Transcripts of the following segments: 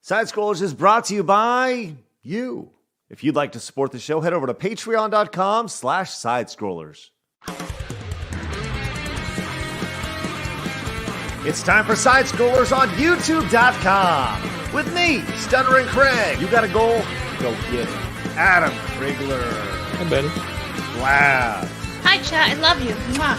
Side Scrollers is brought to you by you. If you'd like to support the show, head over to patreon.com/sidescrollers. It's time for Side Scrollers on youtube.com. With me, Stuttering Craig. You got a goal? Go get it. Adam Krigler. Hi, Betty. Blab. Hi, chat. I love you. Mwah.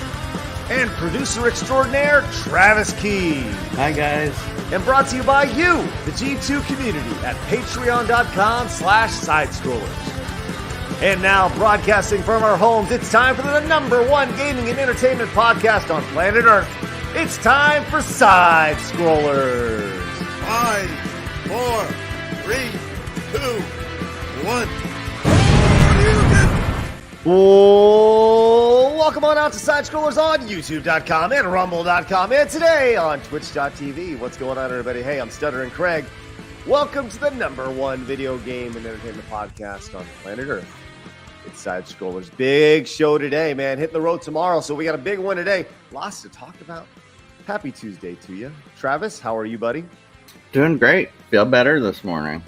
And producer extraordinaire, Travis Key. Hi, guys. And brought to you by you, the G2 community at patreon.com/sidescrollers. And now, broadcasting from our homes, it's time for the #1 gaming and entertainment podcast on planet Earth. It's time for Side Scrollers. 5, 4, 3, 2, 1. Welcome on out to Side Scrollers on YouTube.com and Rumble.com and today on Twitch.tv. What's going on, everybody? Hey, I'm Stuttering Craig. Welcome to the #1 video game and entertainment podcast on planet Earth. It's Side Scrollers. Big show today, man. Hitting the road tomorrow, so we got a big one today. Lots to talk about. Happy Tuesday to you. Travis, how are you, buddy? Doing great. Feel better this morning.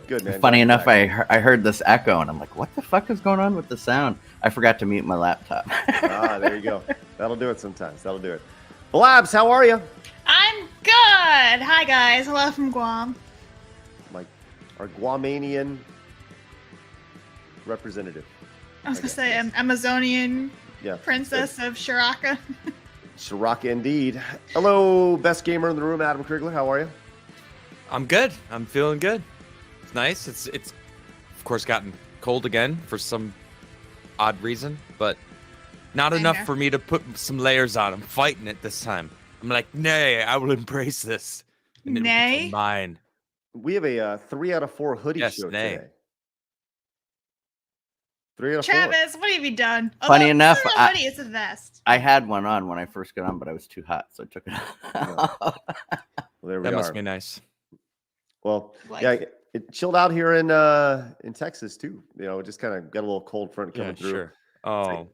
Good, man. Funny enough, I heard this echo, and I'm like, what the fuck is going on with the sound? I forgot to mute my laptop. There you go. That'll do it sometimes. That'll do it. Blabs, how are you? I'm good. Hi, guys. Hello from Guam. Like our Guamanian representative. I was going to say Amazonian princess of Shiraka. Shiraka indeed. Hello, best gamer in the room, Adam Krigler. How are you? I'm good. I'm feeling good. It's nice. It's of course gotten cold again for some odd reason, but not enough for me to put some layers on. I'm fighting it this time. I'm like, nay, I will embrace this. And nay? Mine. We have a 3 out of 4 hoodie show today. 3 out of 4. Travis, what have you done? Funny enough, hoodie is the best. I had one on when I first got on, but I was too hot, so I took it off. Well, there we That are. must be nice. Well, yeah, it chilled out here in Texas too. You know, it just kind of got a little cold front coming through. Sure. Oh,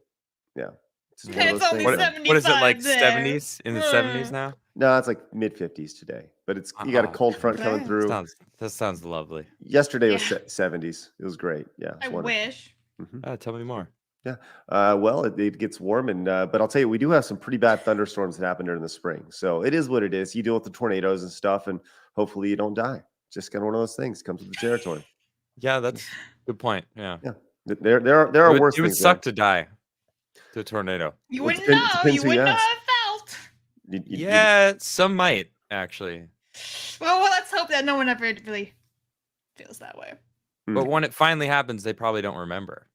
yeah. It's only what 75 is it, like there. 70s? In the 70s now? No, it's like mid 50s today, but it's you got a cold front coming through. That sounds lovely. Yesterday was 70s. It was great. Yeah, I wish. Mm-hmm. Tell me more. Yeah. Well, it gets warm, and but I'll tell you, we do have some pretty bad thunderstorms that happen during the spring. So it is what it is. You deal with the tornadoes and stuff, and hopefully you don't die. Just kind of one of those things. Comes with the territory. Yeah, that's a good point. Yeah. Yeah. There are worse things. It would suck to die to a tornado. You wouldn't know. You wouldn't know how it felt. Yeah, some might actually. Well, let's hope that no one ever really feels that way. But when it finally happens, they probably don't remember.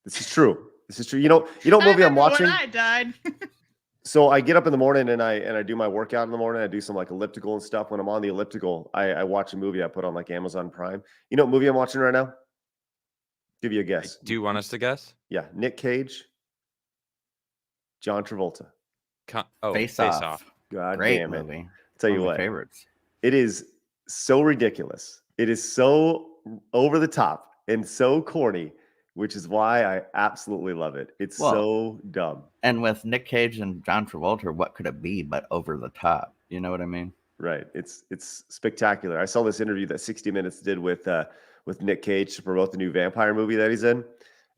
This is true. You know, movie I'm watching. When I died. So I get up in the morning and I do my workout in the morning. I do some like elliptical and stuff. When I'm on the elliptical, I watch a movie I put on like Amazon Prime. You know what movie I'm watching right now? Give you a guess. Do you want us to guess? Yeah, Nick Cage, John Travolta. Face Off. God Great damn it. movie. Tell you One of my what, favorites. it is so ridiculous. It is so over the top and so corny, which is why I absolutely love it. It's so dumb. And with Nick Cage and John Travolta, what could it be but over the top? You know what I mean? Right. It's spectacular. I saw this interview that 60 Minutes did with Nick Cage to promote the new vampire movie that he's in,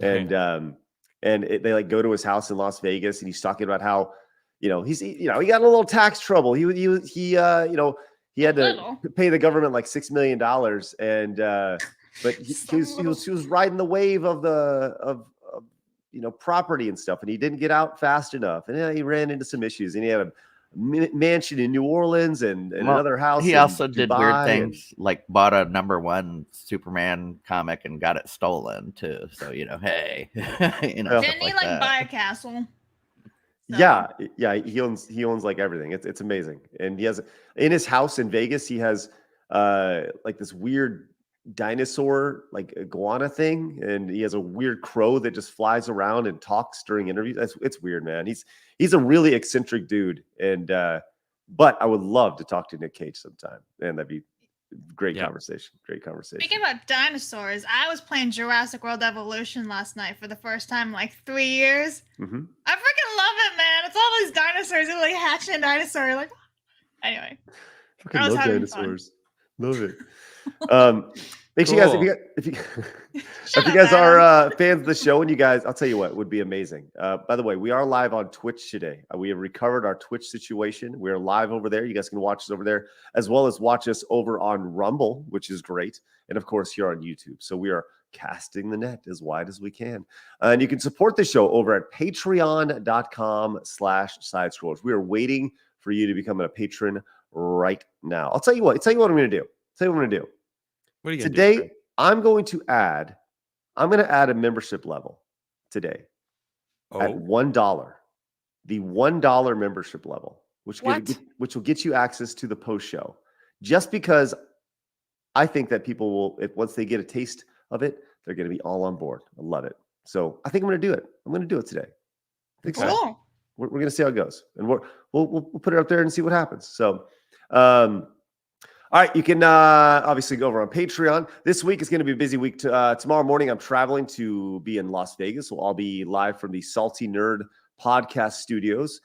and they like go to his house in Las Vegas, and he's talking about how he got in a little tax trouble. He had to pay the government like $6 million, and but he was riding the wave of property and stuff, and he didn't get out fast enough, and he ran into some issues, and he had a mansion in New Orleans and another house. He also did Dubai weird things, like bought a #1 Superman comic and got it stolen too. So hey, didn't he buy a castle? So. Yeah, he owns like everything. It's amazing, and he has in his house in Vegas. He has like this weird dinosaur like iguana thing, and he has a weird crow that just flies around and talks during interviews. It's weird, man. He's a really eccentric dude, and but I would love to talk to Nick Cage sometime, and that'd be great conversation. Speaking about dinosaurs, I was playing Jurassic World Evolution last night for the first time in like 3 years. Mm-hmm. I freaking love it, man. It's all these dinosaurs. They're like hatching a dinosaur. Like, anyway, I love dinosaurs. Love it. Make sure you guys, Cool. if you Shut if you up, guys Adam. are fans of the show, and you guys, I'll tell you what would be amazing. By the way, we are live on Twitch today. We have recovered our Twitch situation. We're live over there. You guys can watch us over there, as well as watch us over on Rumble, which is great, and of course here on YouTube. So we are casting the net as wide as we can, and you can support the show over at Patreon.com/sidescrollers. We are waiting for you to become a patron right now. I'll tell you what. I'm going to do. What are you gonna do, Today, Greg? I'm going to add a membership level today at Oh, $1. The $1 membership level, which What? will get you access to the post show. Just because I think that people will, once they get a taste of it, they're going to be all on board. I love it. So I think I'm going to do it. I'm going to do it today. I think so. Cool. We're going to see how it goes, and we'll put it up there and see what happens. So, all right, you can obviously go over on Patreon. This week is going to be a busy week. Tomorrow morning, I'm traveling to be in Las Vegas, so I'll be live from the Salty Nerd podcast studios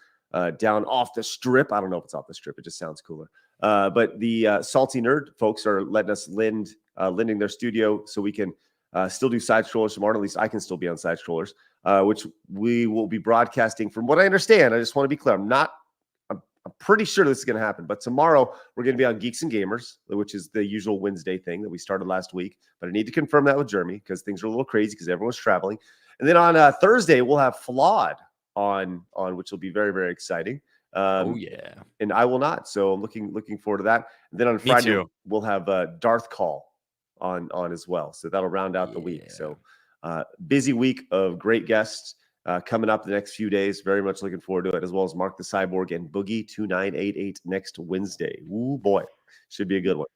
down off the Strip. I don't know if it's off the Strip; it just sounds cooler. But the Salty Nerd folks are letting us lending their studio so we can still do Side Strollers tomorrow. At least I can still be on Side Strollers, which we will be broadcasting. From what I understand, I just want to be clear. I'm pretty sure this is going to happen, but tomorrow we're going to be on Geeks and Gamers, which is the usual Wednesday thing that we started last week. But I need to confirm that with Jeremy because things are a little crazy because everyone's traveling. And then on Thursday we'll have Flawed on, which will be very, very exciting. oh yeah. And I will not, so I'm looking forward to that. And then on Friday too. we'll have Darth Call on as well, so that'll round out the week. Yeah. So busy week of great guests. Coming up the next few days. Very much looking forward to it, as well as Mark the Cyborg and Boogie 2988 next Wednesday. Ooh, boy. Should be a good one.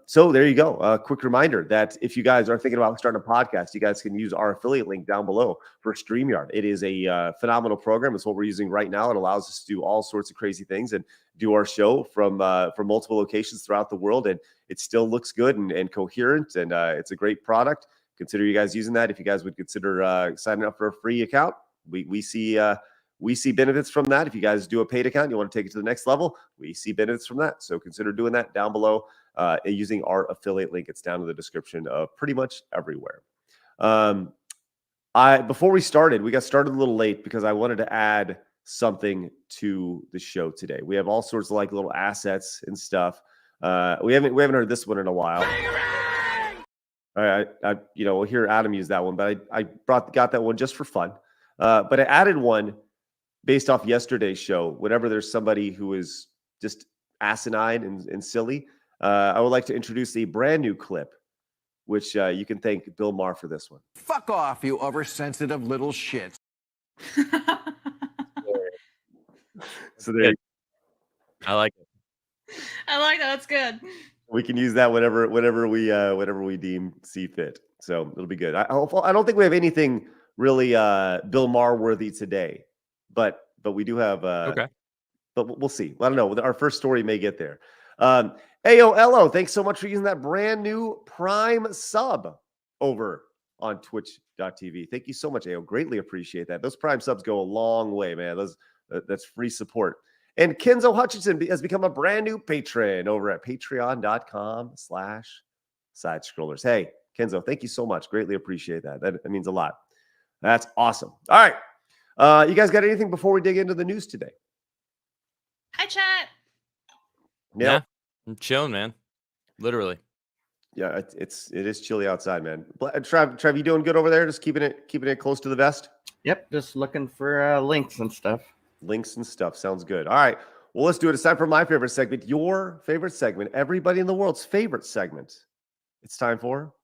So there you go. A quick reminder that if you guys are thinking about starting a podcast, you guys can use our affiliate link down below for StreamYard. It is a phenomenal program. It's what we're using right now. It allows us to do all sorts of crazy things and do our show from multiple locations throughout the world. And it still looks good and coherent. And it's a great product. Consider you guys using that. If you guys would consider signing up for a free account, we see benefits from that. If you guys do a paid account, you want to take it to the next level, we see benefits from that. So consider doing that down below using our affiliate link. It's down in the description of pretty much everywhere. Before we got started a little late because I wanted to add something to the show today. We have all sorts of like little assets and stuff. We haven't heard this one in a while. We'll hear Adam use that one, but I got that one just for fun. But I added one based off yesterday's show. Whenever there's somebody who is just asinine and silly, I would like to introduce a brand new clip, which you can thank Bill Maher for this one. Fuck off, you oversensitive little shit. So there you I like it. I like that. That's good. we can use that whenever we deem see fit. So it'll be good. I don't think we have anything really Bill Maher worthy today, but we do have Okay. But we'll see. I don't know. Our first story may get there. AOLO, thanks so much for using that brand new Prime sub over on twitch.tv. Thank you so much, AO. Greatly appreciate that. Those Prime subs go a long way, man. That's free support. And Kenzo Hutchinson has become a brand new patron over at patreon.com/sidescrollers. Hey, Kenzo, thank you so much. Greatly appreciate that. That means a lot. That's awesome. All right. You guys got anything before we dig into the news today? Hi, chat. Yeah. I'm chilling, man. Literally. Yeah, it is chilly outside, man. Trev, you doing good over there? Just keeping it close to the vest? Yep, just looking for links and stuff. Links and stuff. Sounds good. All right. Well, let's do it. It's time for my favorite segment, your favorite segment, everybody in the world's favorite segment. It's time for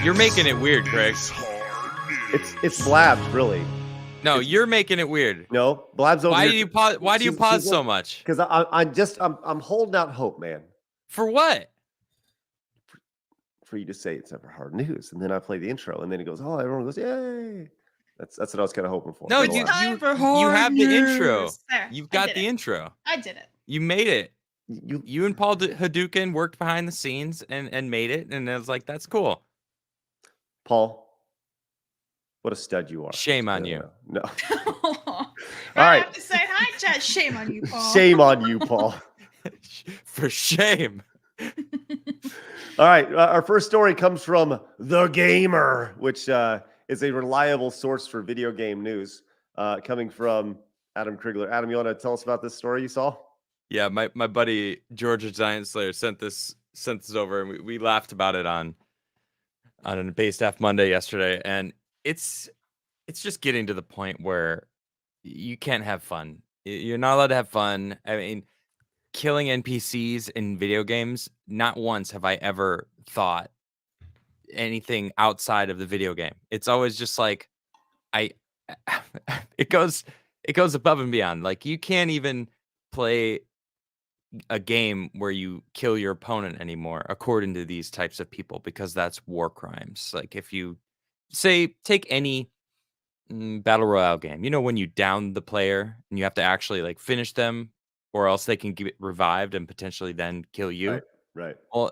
You're making it weird, Greg. it's Blabs, really. No, you're making it weird. No, Blabs over Why here. do you pause? Why do you pause she's so much? Because I'm holding out hope, man, For what? for you to say it's ever hard news, and then I play the intro, and then it goes, oh, everyone goes, yay! That's what I was kind of hoping for. No, for a you while. have the intro. There, You've I got did the it. intro. I did it. You made it. You You and Paul Hadouken worked behind the scenes and made it, and I was like, that's cool. Paul, what a stud you are. Shame on you. No. All I right. have to say hi, chat. Shame on you, Paul. Shame on you, Paul. For shame. All right. Our first story comes from The Gamer, which is a reliable source for video game news, coming from Adam Krigler. Adam, you want to tell us about this story you saw? Yeah, my buddy Georgia Giant Slayer sent this over, and we laughed about it on a Base Staff Monday yesterday, and it's just getting to the point where you can't have fun. You're not allowed to have fun. I mean, killing NPCs in video games, not once have I ever thought anything outside of the video game. It's always just like it goes above and beyond. Like, you can't even play a game where you kill your opponent anymore, according to these types of people, because that's war crimes. Like, if you take any battle royale game, when you down the player and you have to actually like finish them, or else they can get revived and potentially then kill you. Right. Well,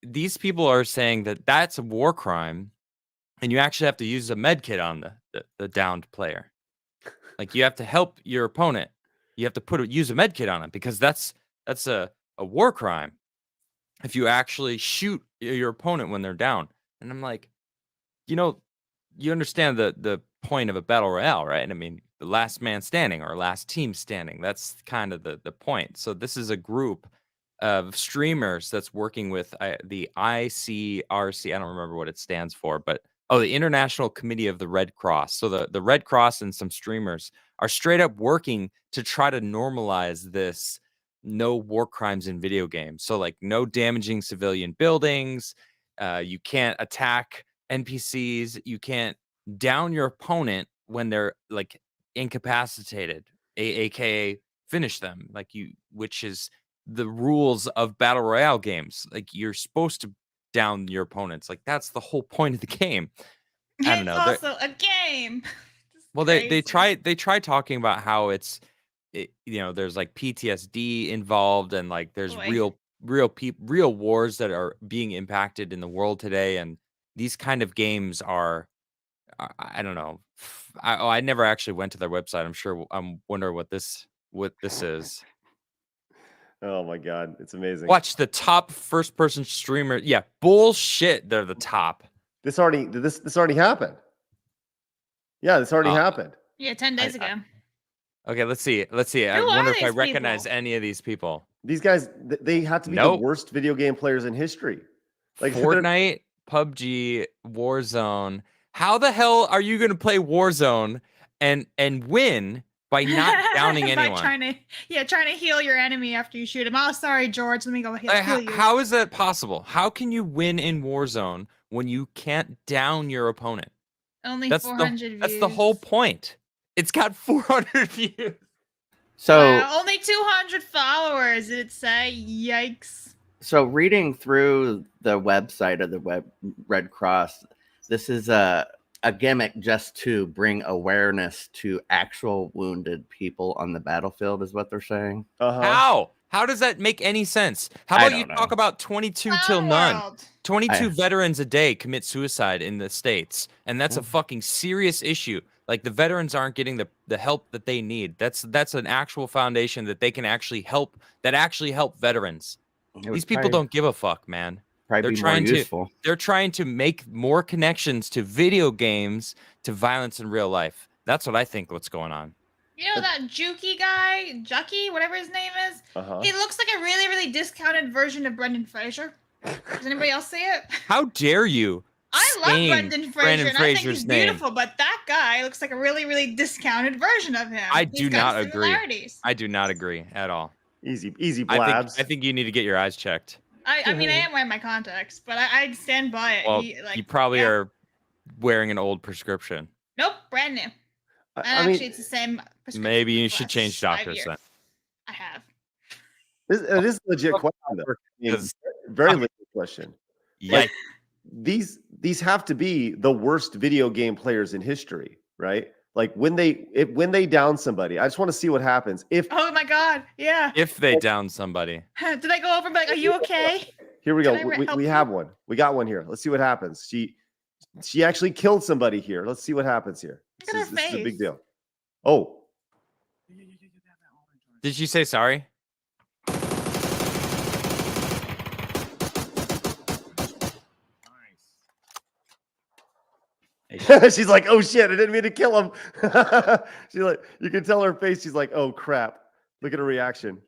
these people are saying that that's a war crime, and you actually have to use a med kit on the downed player. Like, you have to help your opponent. You have to use a med kit on it, because that's a war crime if you actually shoot your opponent when they're down. And I'm like, you understand the point of a battle royale, right? I mean, the last man standing or last team standing. That's kind of the point. So this is a group of streamers that's working with the ICRC. I don't remember what it stands for, but the International Committee of the Red Cross. So the Red Cross and some streamers are straight up working to try to normalize this no war crimes in video games. So, like, no damaging civilian buildings. You can't attack NPCs. You can't down your opponent when they're like incapacitated, aka finish them, which is the rules of battle royale games. Like, you're supposed to down your opponents. Like, that's the whole point of the game. I don't know. It's also a game. Well, they try talking about how there's like PTSD involved, and like there's real wars that are being impacted in the world today, and these kind of games are, I don't know. I never actually went to their website. I'm wondering what this is. Oh my God, it's amazing. Watch the top first person streamer. Yeah, bullshit. They're the top. This already happened. Yeah, this already happened. Yeah, 10 days ago. Okay, let's see. I Who wonder are if I these recognize people? any of these people. These guys, they have to be the worst video game players in history. Like Fortnite, PUBG, Warzone. How the hell are you going to play Warzone and win by not downing anyone? Trying to heal your enemy after you shoot him. Oh, sorry, George. Let me go heal you. How is that possible? How can you win in Warzone when you can't down your opponent? Only 400 views. That's the whole point. It's got 400 views. So only 200 followers, did it say? Yikes. So reading through the website of the Red Cross, this is a gimmick just to bring awareness to actual wounded people on the battlefield, is what they're saying. How does that make any sense? How about you talk about 22 till none? 22 veterans a day commit suicide in the States, and that's a fucking serious issue. Like, the veterans aren't getting the help that they need. That's an actual foundation that they can actually help, that actually help veterans. These people don't give a fuck, man. They're trying to make more connections to video games, to violence in real life. That's what I think what's going on. You know that Juki guy, Jucky, whatever his name is? He looks like a really, really discounted version of Brendan Fraser. Does anybody else see it? How dare you? I love Brendan Fraser, and I think he's beautiful, but that guy looks like a really, really discounted version of him. I do not agree. I do not agree at all. Easy blabs. I think you need to get your eyes checked. I mean, I am wearing my contacts, but I'd stand by it. Well, you probably are wearing an old prescription. Nope, brand new. Actually, it's the same prescription. Maybe you should change doctors then. I have. It is a legit question, though. It's a very legit question. Yeah. Like, these have to be the worst video game players in history, right? Like, when they down somebody, I just want to see what happens. Oh my God, yeah. If they down somebody. Did I go over and be like, are you okay? Here we go. We have one. We got one here. Let's see what happens. She actually killed somebody here. Let's see what happens here. This is a big deal. Oh, Did you say sorry? She's like, oh shit, I didn't mean to kill him. She's like, you can tell her face. She's like, oh crap. Look at her reaction.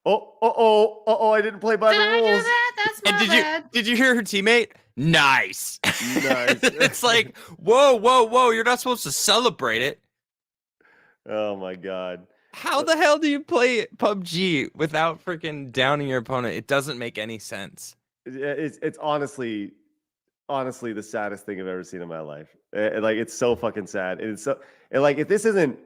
Oh, I didn't play by Did the I do rules. that? That's my And bad. did you hear her teammate? Nice. Nice. It's like, whoa. You're not supposed to celebrate it. Oh my God. How the hell do you play PUBG without freaking downing your opponent? It doesn't make any sense. It's honestly the saddest thing I've ever seen in my life. Like, it's so fucking sad. And it's so, and like, if this isn't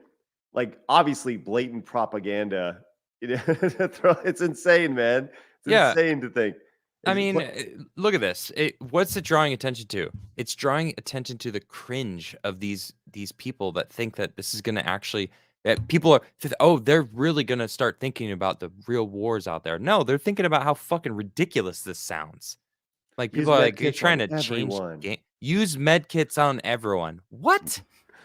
like obviously blatant propaganda, it's insane, man. It's insane to think. I mean, look at this. What's it drawing attention to? It's drawing attention to the cringe of these people that think that this is going to actually, that people are, they're really going to start thinking about the real wars out there. No, they're thinking about how fucking ridiculous this sounds. Like, people are like, you're trying to change the game. Use med kits on everyone. What?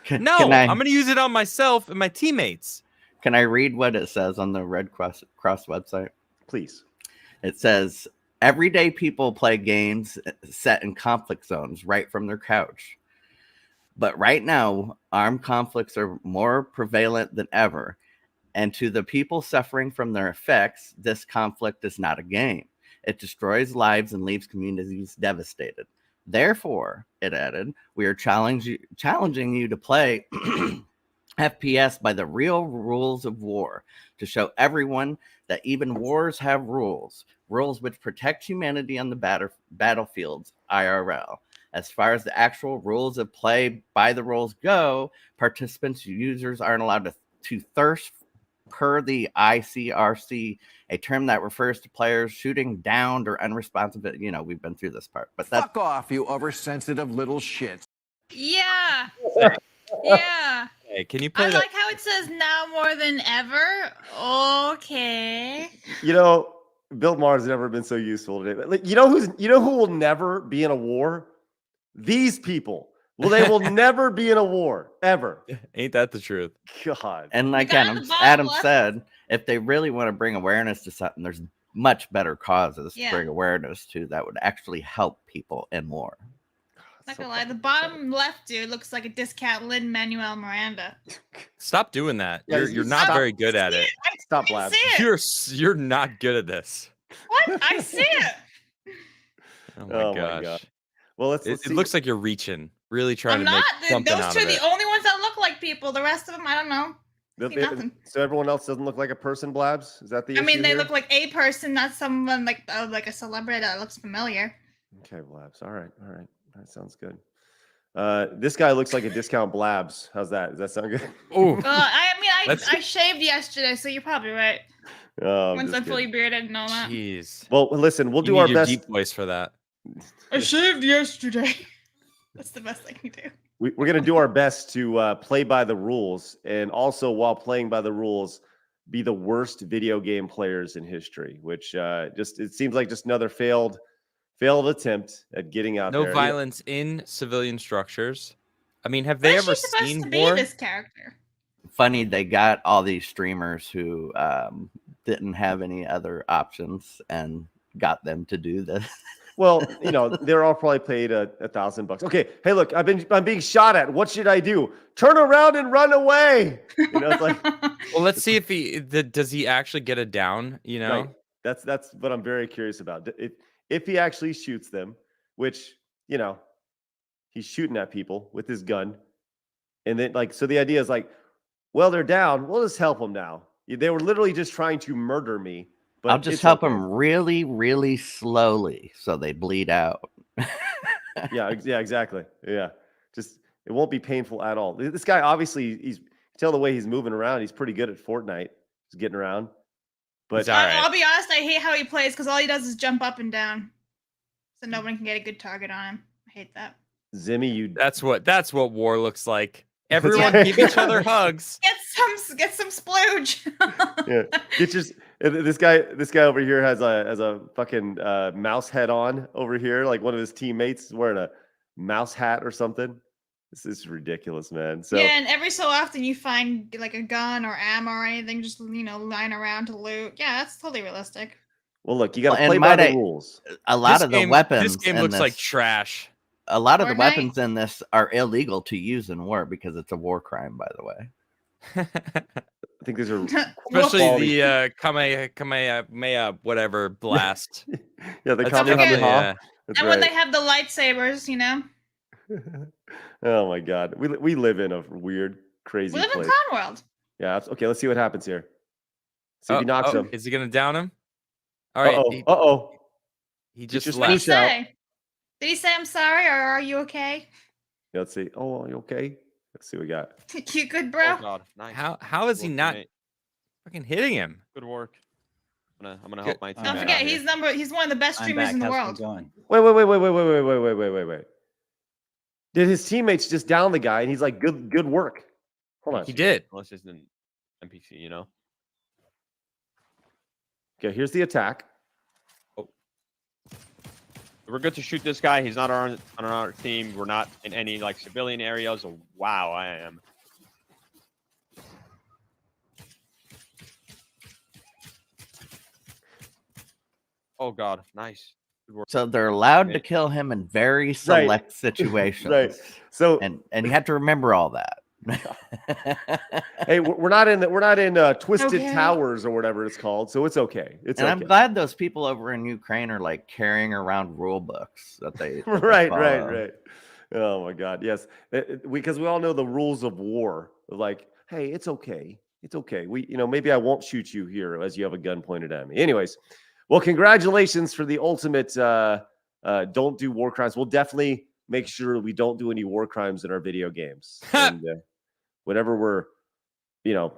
No, I'm going to use it on myself and my teammates. Can I read what it says on the Red Cross website? Please. It says, everyday people play games set in conflict zones right from their couch. But right now, armed conflicts are more prevalent than ever. And to the people suffering from their effects, this conflict is not a game. It destroys lives and leaves communities devastated. Therefore, it added, we are challenging you to play FPS by the real rules of war, to show everyone that even wars have rules which protect humanity on the battlefields IRL. As far as the actual rules of play by the rules go, participants, users aren't allowed to thirst per the ICRC, a term that refers to players shooting downed or unresponsive. You know, we've been through this part, but that's Fuck off, you oversensitive little shits. Yeah. Yeah. Hey, can you play I that? like how it says now more than ever. Okay. You know, Bill Maher's never been so useful today. But like, you know who will never be in a war? These people. Well, they will never be in a war ever. Ain't that the truth? God. and like You got the bottom Adam left. said, if they really want to bring awareness to something, there's much better causes Yeah. to bring awareness to that would actually help people in war. Not So gonna lie, the fucking bottom left dude looks like a discount Lin Manuel Miranda. Stop doing that. Yeah, You're not very good at it. Stop, I Blab. see it. You're not good at this. What? I see it. Oh my Oh my gosh. God. Well, let's It see. looks like you're reaching, really trying I'm to not. make something Those out two of are the it. only ones that look like people. The rest of them, I don't know. See nothing. So everyone else doesn't look like a person, Blabs? Is that the issue? I mean, they here? look like a person, not someone like a celebrity that looks familiar. Okay, Blabs. All right. That sounds good. This guy looks like a discount Blabs. How's that? Does that sound good? Oh, I shaved yesterday, so you're probably right. Once I'm fully bearded and all that. jeez. Well, listen, we'll You do need our your best. deep voice for that. I shaved yesterday. That's the best I can do. We're going to do our best to play by the rules, and also while playing by the rules, be the worst video game players in history. Which it seems like just another failed attempt at getting out No there. violence in civilian structures. I mean, have What they is she ever supposed seen to be war? this character? Funny, they got all these streamers who didn't have any other options and got them to do this. Well, they're all probably paid $1,000. Okay, hey, look, I'm being shot at. What should I do? Turn around and run away. It's like, Well, let's see if does he actually get it down? You know, right. That's what I'm very curious about. If he actually shoots them, which he's shooting at people with his gun, and then so the idea is well, they're down. We'll just help them now. They were literally just trying to murder me. But I'll just help them really, really slowly so they bleed out. Yeah, exactly. Yeah, just it won't be painful at all. This guy obviously, tell the way he's moving around. He's pretty good at Fortnite. He's getting around. But I'll be honest, I hate how he plays because all he does is jump up and down, so no one can get a good target on him. I hate that. Zimmy, that's what war looks like. Everyone give each other hugs. Get some splooge. Yeah, this guy over here has a fucking mouse head on over here. Like one of his teammates is wearing mouse hat or something. This is ridiculous, man. So yeah, and every so often you find like a gun or ammo or anything just lying around to loot. Yeah, that's totally realistic. well, look, you got to Well, play and by might the I- rules. A lot This of the game- weapons This game in looks this, like trash. a lot of the Fortnite? weapons in this are illegal to use in war because it's a war crime, by the way. I think these are Especially quality. the Kamehameha whatever blast. yeah, the That's Don't forget- Kamehameha. yeah. That's And when they right. have the lightsabers, Oh my God, we live in a weird, crazy we live in place. Clown World. Yeah. Okay. Let's see what happens here. See if he knocks him. Is he gonna down him? All right. Uh-oh. He just your What did he left. speech out. say? Did he say I'm sorry or are you okay? Yeah, let's see. Oh, are you okay? Let's see what we got. You good, bro? Oh God, nice. How is he Good work, not teammate. fucking hitting him? Good work. I'm gonna Good. help my team. Don't forget, he's one of the best I'm streamers back. in the How's it world. going? Wait. Did his teammates just down the guy and he's like, good work? Hold on. He did. Unless it's an NPC, you know. Okay, here's the attack. We're good to shoot this guy. He's not on our team. We're not in any like civilian areas. Oh, wow, I am. Oh God, nice. Good work. So they're allowed to Okay. kill him in very select situations. Right. So And you have to remember all that. hey, we're not in Twisted Okay. Towers or whatever it's called, so it's okay. It's And okay. I'm glad those people over in Ukraine are like carrying around rule books that they right. follow. Oh my God, yes, because we all know the rules of war. Like, hey, it's okay. Maybe I won't shoot you here as you have a gun pointed at me. Anyways, well, congratulations for the ultimate. Don't do war crimes. We'll definitely make sure we don't do any war crimes in our video games. And whenever we're,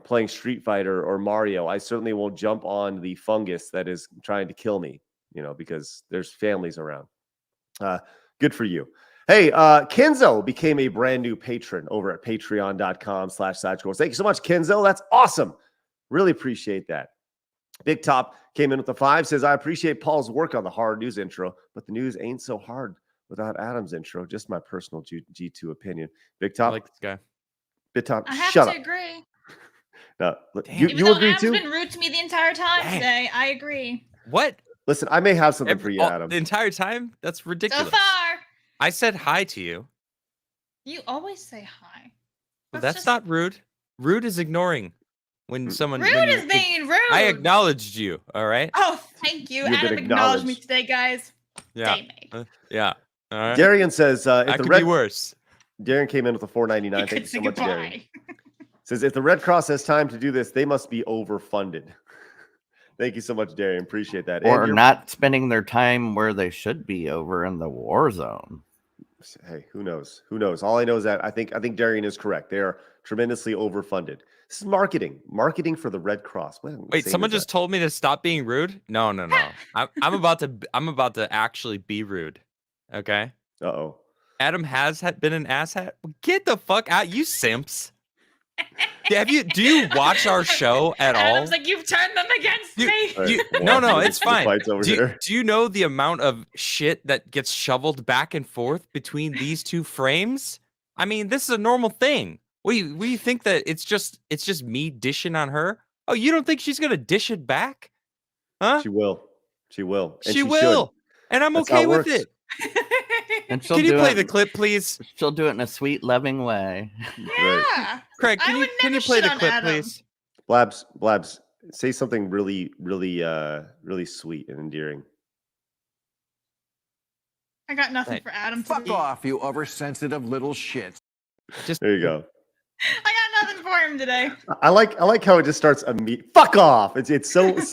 playing Street Fighter or Mario, I certainly won't jump on the fungus that is trying to kill me. Because there's families around. Good for you. Hey, Kenzo became a brand new patron over at patreon.com/sidescrolls. Thank you so much, Kenzo. That's awesome. Really appreciate that. Big Top came in with the 5, says, I appreciate Paul's work on the hard news intro, but the news ain't so hard without Adam's intro. Just my personal G2 opinion. Big I Top, like this guy. Big Top, I have shut to up. agree. No, look, Damn. you Even though agree Adam's too? been rude to me the entire time Dang. today, I agree. What? Listen, I may have something for you, Adam. The entire time? That's So ridiculous. far, I said hi to you. you always say hi. But that's just- not rude. Rude is ignoring when someone. Rude when you is being rude. I acknowledged you. All right. Oh, thank you. You've been Adam acknowledged me acknowledged. today, guys. Yeah. Day mate. Yeah. All right. Darian says, That if the could red be worse. Darian came in with a $4.99. You Thank could you say so much, Darian. goodbye. Says if the Red Cross has time to do this, they must be overfunded. Thank you so much, Darian. Appreciate that. Or And not spending their time where they should be over in the war zone. hey, who knows? Who knows? All I know is that I think Darian is correct. They are tremendously overfunded. This is marketing for the Red Cross. What Wait, insane someone is just that? told me to stop being rude. No. I'm about to actually be rude. Okay. Uh-oh. Adam has been an asshat. Get the fuck out, you simps. Yeah, do you watch our show at all? Adam's like, you've turned them against You- me. All right, No, well, it's the fine. fight's over Do here. you know the amount of shit that gets shoveled back and forth between these two frames? I mean, this is a normal thing. We think that it's just me dishing on her? Oh, you don't think she's gonna dish it back? Huh? She will. And She should. will. And I'm That's how okay it with works. it. And she'll Can you do play it, the clip, please? She'll do it in a sweet, loving way. Yeah. Craig, I can you would can you never play shit the on clip, Adam. please? Blabs, say something really sweet and endearing. I got nothing Hey, for Adam Fuck today. off, you oversensitive little shit. There you go. I got nothing for him today. I like how it just starts immediately. Fuck off! It's so it's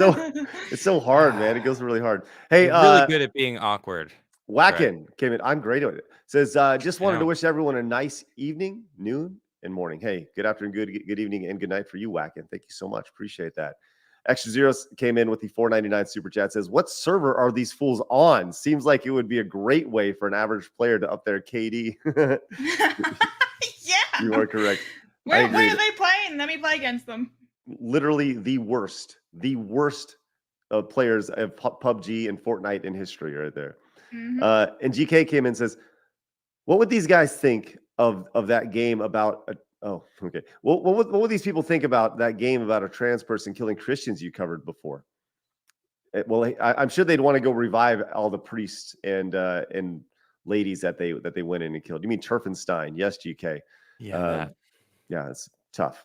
so hard, man. It goes really hard. Hey, You're really good at being awkward. Whackin came in. I'm great at it. Says just wanted to Yeah. wish everyone a nice evening, noon, and morning. Hey, good afternoon, good evening, and good night for you, Whackin. Thank you so much. Appreciate that. Extra Zeros came in with the $4.99 super chat. Says, what server are these fools on? Seems like it would be a great way for an average player to up their KD. Yeah. You are correct. Where agree. are they playing? Let me play against them. Literally the worst players of PUBG and Fortnite in history right there. Mhm. And GK came in and says, What would these guys think of that game about? Oh, okay. What would these people think about that game about a trans person killing Christians you covered before? Well, I'm sure they'd want to go revive all the priests and ladies that they went in and killed. You mean Turfenstein? Yes, GK. Yeah, Yeah, it's tough.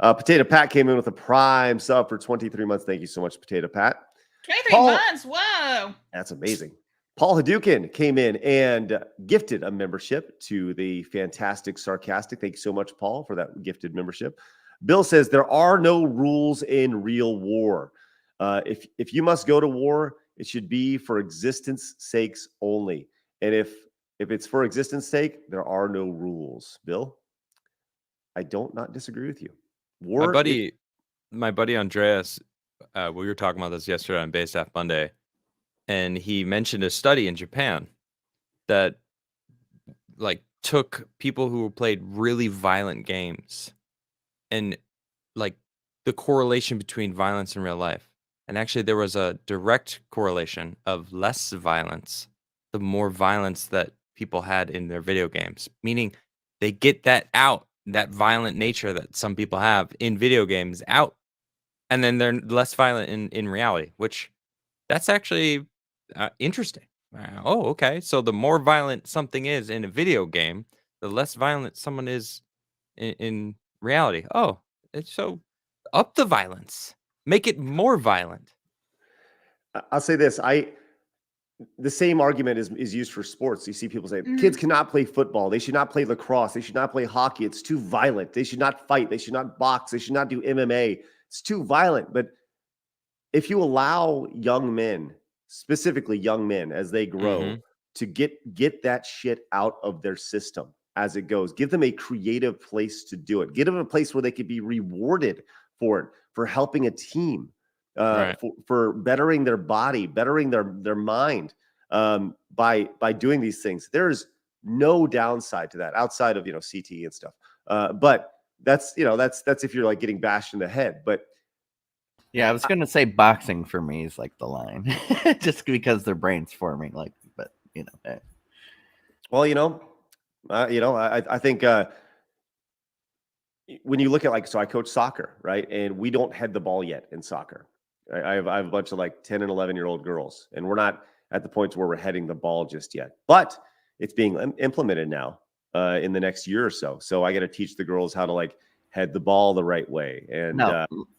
Potato Pat came in with a prime sub for 23 months. Thank you so much, Potato Pat. 23 months. Whoa. That's amazing. Paul Hadouken came in and gifted a membership to the Fantastic Sarcastic. Thank you so much, Paul, for that gifted membership. Bill says there are no rules in real war. If you must go to war, it should be for existence sakes only. And if it's for existence sake, there are no rules. Bill, I don't not disagree with you. War. My buddy Andreas, we were talking about this yesterday on Base Half Monday, and he mentioned a study in Japan that like took people who played really violent games and like the correlation between violence in real life. And actually there was a direct correlation of less violence, the more violence that people had in their video games, meaning they get that out, that violent nature that some people have in video games out, and then they're less violent in reality, which that's actually interesting. Oh, okay. So the more violent something is in a video game, the less violent someone is in reality. Oh, so up the violence, make it more violent. I'll say this: the same argument is used for sports. You see people say kids cannot play football, they should not play lacrosse, they should not play hockey. It's too violent. They should not fight. They should not box. They should not do MMA. It's too violent. But if you allow young men, specifically young men, as they grow, to get that shit out of their system as it goes, give them a creative place to do it. Give them a place where they could be rewarded for it, for helping a team, for bettering their body, bettering their mind by doing these things. There's no downside to that outside of CTE and stuff. But that's if you're like getting bashed in the head. But yeah, I was gonna say boxing for me is like the line, just because their brain's forming. Like, but hey. Well, I think when you look at so I coach soccer, right? And we don't head the ball yet in soccer. I have a bunch of like 10 and 11-year-old girls, and we're not at the point where we're heading the ball just yet. But it's being implemented now in the next year or so. So I got to teach the girls how to head the ball the right way. And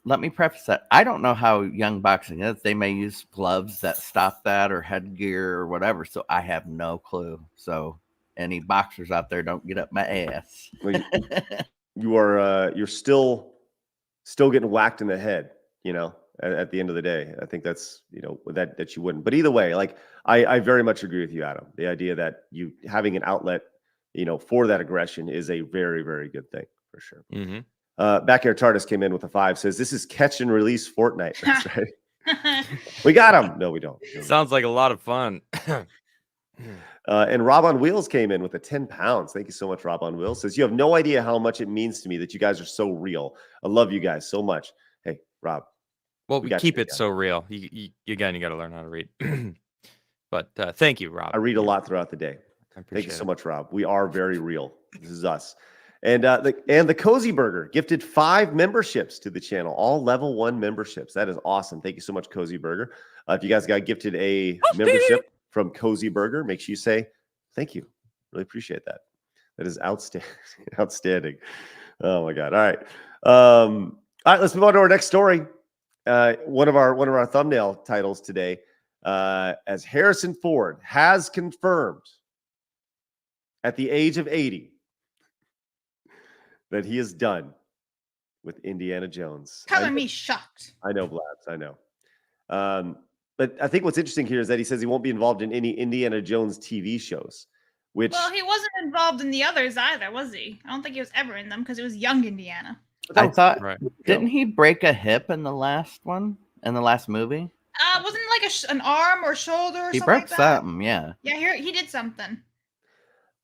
let me preface that. I don't know how young boxing is. They may use gloves that stop that or headgear or whatever. So I have no clue. So any boxers out there, don't get up my ass. You're still getting whacked in the head, at the end of the day. I think that's, that you wouldn't. But either way, I very much agree with you, Adam. The idea that you having an outlet, for that aggression is a very, very good thing. For sure. Back Air Tardis came in with a 5, says this is catch and release Fortnite. That's right. We got him. No, we don't. Sounds like a lot of fun. And Rob on Wheels came in with a 10 pounds. Thank you so much, Rob on Wheels. Says you have no idea how much it means to me that you guys are so real. I love you guys so much. Hey, Rob. Well, we keep it so real. You got to learn how to read. But thank you, Rob. I read a lot throughout the day. Thank you so much, Rob. We are very real. This is us. And the Cozy Burger gifted 5 memberships to the channel, all level 1 memberships. That is awesome. Thank you so much, Cozy Burger. If you guys got gifted a membership from Cozy Burger, make sure you say thank you. Really appreciate that. That is outstanding. Outstanding. Oh my God. All right. All right. Let's move on to our next story. One of our thumbnail titles today, as Harrison Ford has confirmed at the age of 80. That he is done with Indiana Jones. Color me shocked. I know, Blabs. I know. But I think what's interesting here is that he says he won't be involved in any Indiana Jones TV shows. Well, he wasn't involved in the others either, was he? I don't think he was ever in them because it was young Indiana. I thought, didn't he break a hip in the last one, in the last movie? Wasn't it like an arm or shoulder or he something broke like that? something, yeah. Yeah, he did something.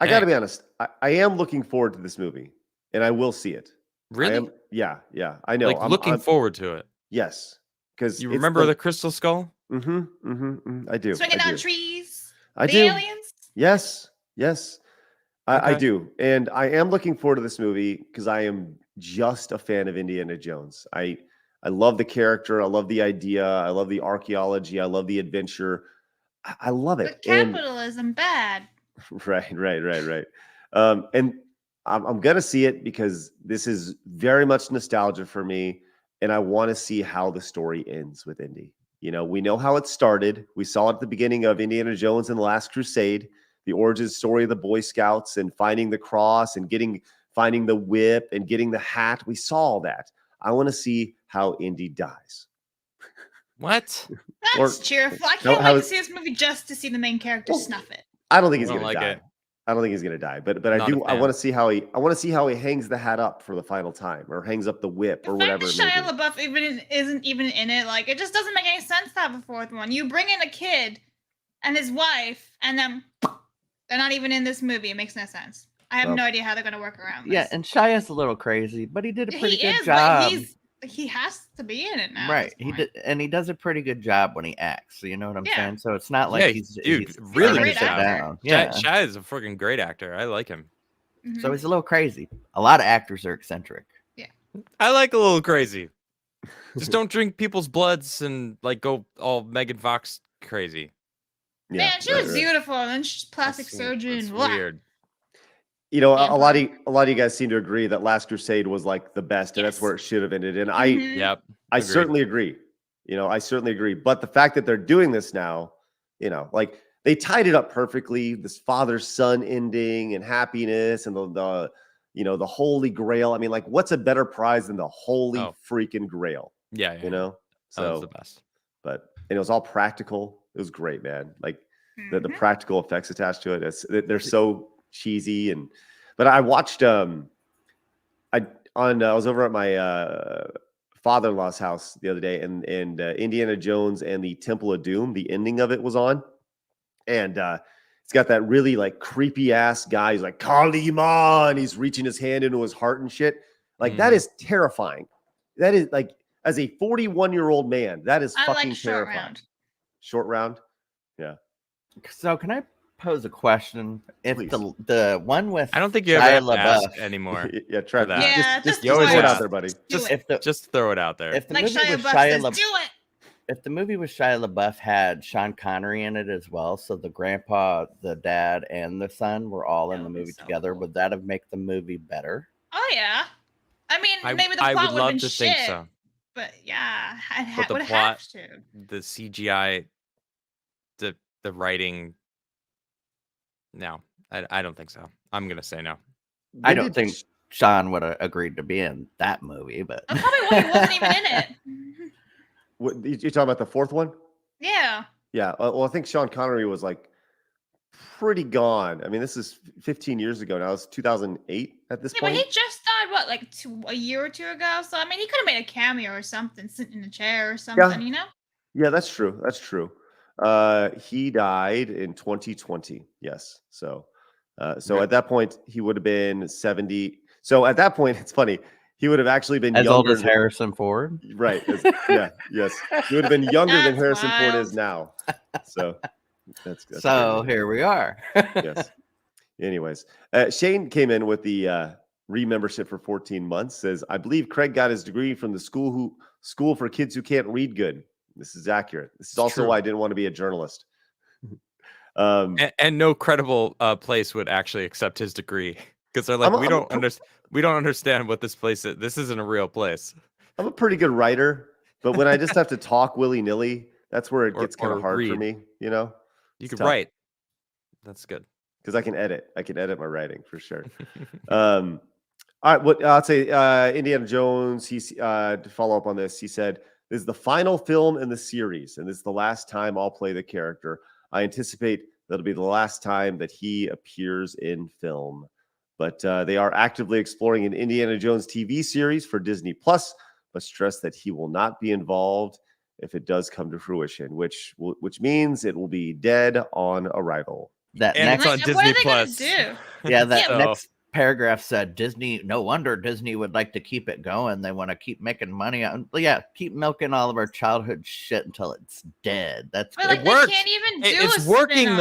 I got to be honest. I am looking forward to this movie. And I will see it. Really? Yeah. I know. I'm looking forward to it. Yes, because you remember the Crystal Skull? I do. Swinging on trees. I do. Aliens. Yes. I do, and I am looking forward to this movie because I am just a fan of Indiana Jones. I love the character, I love the idea, I love the archaeology, I love the adventure. I love it. But capitalism bad. Right. And I'm gonna see it because this is very much nostalgia for me, and I want to see how the story ends with Indy. You know, we know how it started. We saw it at the beginning of Indiana Jones and the Last Crusade, the origin story of the Boy Scouts and finding the cross and finding the whip and getting the hat. We saw all that. I want to see how Indy dies. What? That's cheerful. I can't wait to see this movie just to see the main character snuff it. I don't think he's I gonna don't like die. it. I don't think he's gonna die, but Not I a do. I fan. want to see how he hangs the hat up for the final time, or hangs up the whip, or The fact whatever. that It may Shia be. LaBeouf isn't even in it, like, it just doesn't make any sense to have a fourth one. You bring in a kid and his wife, and then they're not even in this movie. It makes no sense. I have Well, no idea how they're going to work around this. Yeah, and Shia's a little crazy, but he did a pretty he good is, job. but he has to be in it now. Right, he did, and he does a pretty good job when he acts. So you know what I'm Yeah. saying? So it's not like Yeah, he's really turning good shit actor. down. Yeah, Yeah, Shia is a freaking great actor. I like him. Mhm. so he's a little crazy. A lot of actors are eccentric. I like a little crazy. Just don't drink people's bloods and like go all Megan Fox crazy. Yeah, Man, she right, was right. beautiful, and then she's plastic That's surgeon. weird. You know, a lot Vampire. of you guys seem to agree that Last Crusade was like the best, and that's Yes. where it should have ended. And Mhm. Yep. I agreed. certainly agree. You know, I certainly agree. But the fact that they're doing this now, you know, like they tied it up perfectly. This father-son ending and happiness and the you know, the Holy Grail. I mean, like, what's a better prize than the Holy Oh. freaking Grail? Yeah. You know, That was so the best. but and it was all practical. It was great, man. Like the Mhm. practical effects attached to it. They're so cheesy. But I watched I was over at my father-in-law's house the other day, and Indiana Jones and the Temple of Doom, the ending of it was on, and it's got that really like creepy ass guy. He's like Kalima, and he's reaching his hand into his heart and shit. Like that Mhm. is terrifying. That is like, as a 41-year-old man, that is I fucking like Short terrifying. Round. Short Round. So can I pose a question? If Please. the one with I don't think you ever Shia have to ask LaBeouf, anymore. Yeah, Trev. that. Yeah, just you always throw it out ask. there, buddy. Do Just- it. if the Just throw it out there. if the Like movie Shia with LaBeouf Shia says, LaBeouf, do it. if the movie with Shia LaBeouf had Sean Connery in it as well, so the grandpa, the dad, and the son were all in That the would be movie so together, cool. would that have made the movie better? Oh yeah. I mean, maybe the I plot would would have love been to shit, think so. but yeah, But the would plot- have to. The CGI, the writing. No, I don't think so. I'm gonna say no. I When don't did think Sean would have agreed to be in that movie, but That's probably why he wasn't even in it. You're talking about the fourth one? Yeah. Yeah. Well, I think Sean Connery was like pretty gone. I mean, this is 15 years ago now. It's 2008 at this Yeah, but point. he just died, what, like a year or two ago? So, I mean, he could have made a cameo or something, sitting in a chair or something, you know? Yeah, that's true. That's true. He died in 2020. Yes. So Right. at that point, he would have been 70. So at that point, it's funny. He would have actually been as old younger as Harrison Ford. Right. Yeah. Yes. He would have been younger than That's Harrison Ford wild. is now. So that's So crazy. here we are. Yes. Anyways, Shane came in with the re-membership for 14 months. Says, I believe Craig got his degree from the school for kids who can't read good. This is accurate. This is It's also true. why I didn't want to be a journalist. And no credible place would actually accept his degree because they're like, I'm a- we I'm a don't we don't understand what this place is. This isn't a real place. I'm a pretty good writer, but when I just have to talk willy-nilly, that's where it Or- gets kind or of hard for read. me, you know? You It's could tough. write. That's good. Because I can edit. I can edit my writing for sure. All right, what I'll say, Indiana Jones. He's to follow up on this. He said, "This is the final film in the series, and this is the last time I'll play the character. I anticipate that'll be the last time that he appears in film. But they are actively exploring an Indiana Jones TV series for Disney Plus, but stress that he will not be involved if it does come to fruition, which means it will be dead on arrival." That And next, it's on Like, Disney what are they Plus. gonna do? yeah, that So- next paragraph said Disney. No wonder Disney would like to keep it going. They want to keep making money on. Yeah, keep milking all of our childhood shit until it's dead. That's But good. like, It they worked. can't even do It's a working spin-off.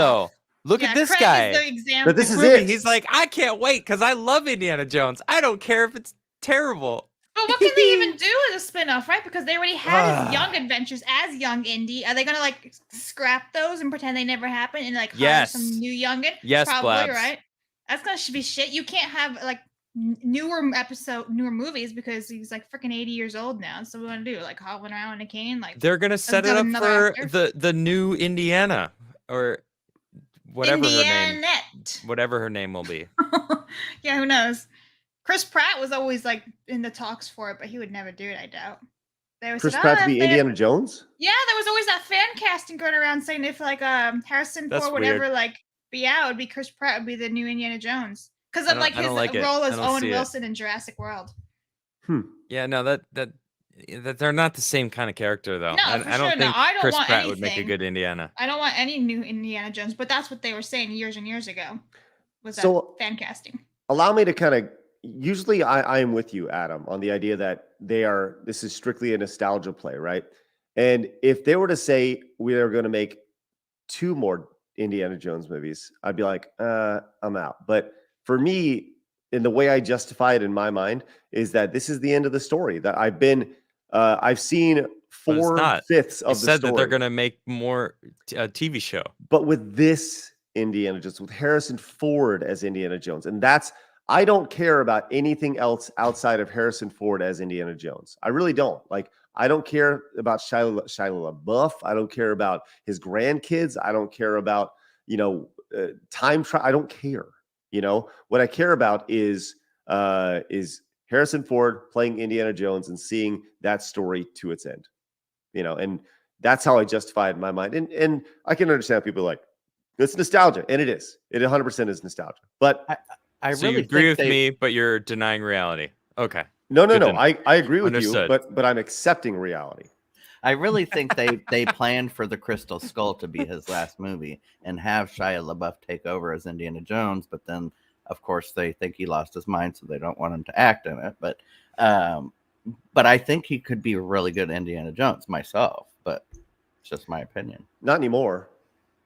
though. Look at this Craig guy. Is the example. But this is movie, it. He's like, I can't wait because I love Indiana Jones. I don't care if it's terrible. But what can they even do as a spin-off, right? Because they already had his young adventures as young Indy. Are they gonna like scrap those and pretend they never happened and like hire Yes. some new youngin? Yes, Probably, Blabs. right? That's gonna be shit. You can't have like newer movies because he's like freaking 80 years old now. So what are we gonna do? Like hopping around in a cane? Like They're gonna set it got up another for actor? the new Indiana or whatever her name, Indianette. whatever her name will be. Yeah, who knows? Chris Pratt was always like in the talks for it, but he would never do it. I doubt. They always Chris said, Pratt to if be they- Indiana Jones? Yeah, there was always that fan casting going around saying if like Harrison That's Ford would ever weird. like be out, it'd be Chris Pratt would be the new Indiana Jones because I of don't- like I his don't like it. role I as don't Owen see it. Wilson in Jurassic World. Yeah, no, that they're not the same kind of character though. No, I for don't sure not. think I don't Chris want Pratt would make a anything. good Indiana. I don't want any new Indiana Jones, but that's what they were saying years and years ago. Was that So- fan casting? Allow me to kind of usually I am with you, Adam, on the idea that this is strictly a nostalgia play, right? And if they were to say we are going to make 2 more Indiana Jones movies, I'd be like, I'm out. But for me, in the way I justify it in my mind, is that this is the end of the story. That I've seen But it's not. 4/5 They of the said story. that they're gonna make more TV show. But with this Indiana Jones, with Harrison Ford as Indiana Jones, and I don't care about anything else outside of Harrison Ford as Indiana Jones. I really don't. Like, I don't care about Shia LaBeouf. I don't care about his grandkids. I don't care about, time trial. I don't care. What I care about is Harrison Ford playing Indiana Jones and seeing that story to its end. And that's how I justify it in my mind. And I can understand people like, it's nostalgia, and it is. It 100% is nostalgia. But I So really you agree think with me, but you're denying reality. Okay. no. Good to know. I agree with Understood. you, but I'm accepting reality. I really think they planned for the Crystal Skull to be his last movie and have Shia LaBeouf take over as Indiana Jones, but then of course they think he lost his mind, so they don't want him to act in it. But I think he could be a really good Indiana Jones myself, but it's just my opinion. Not anymore.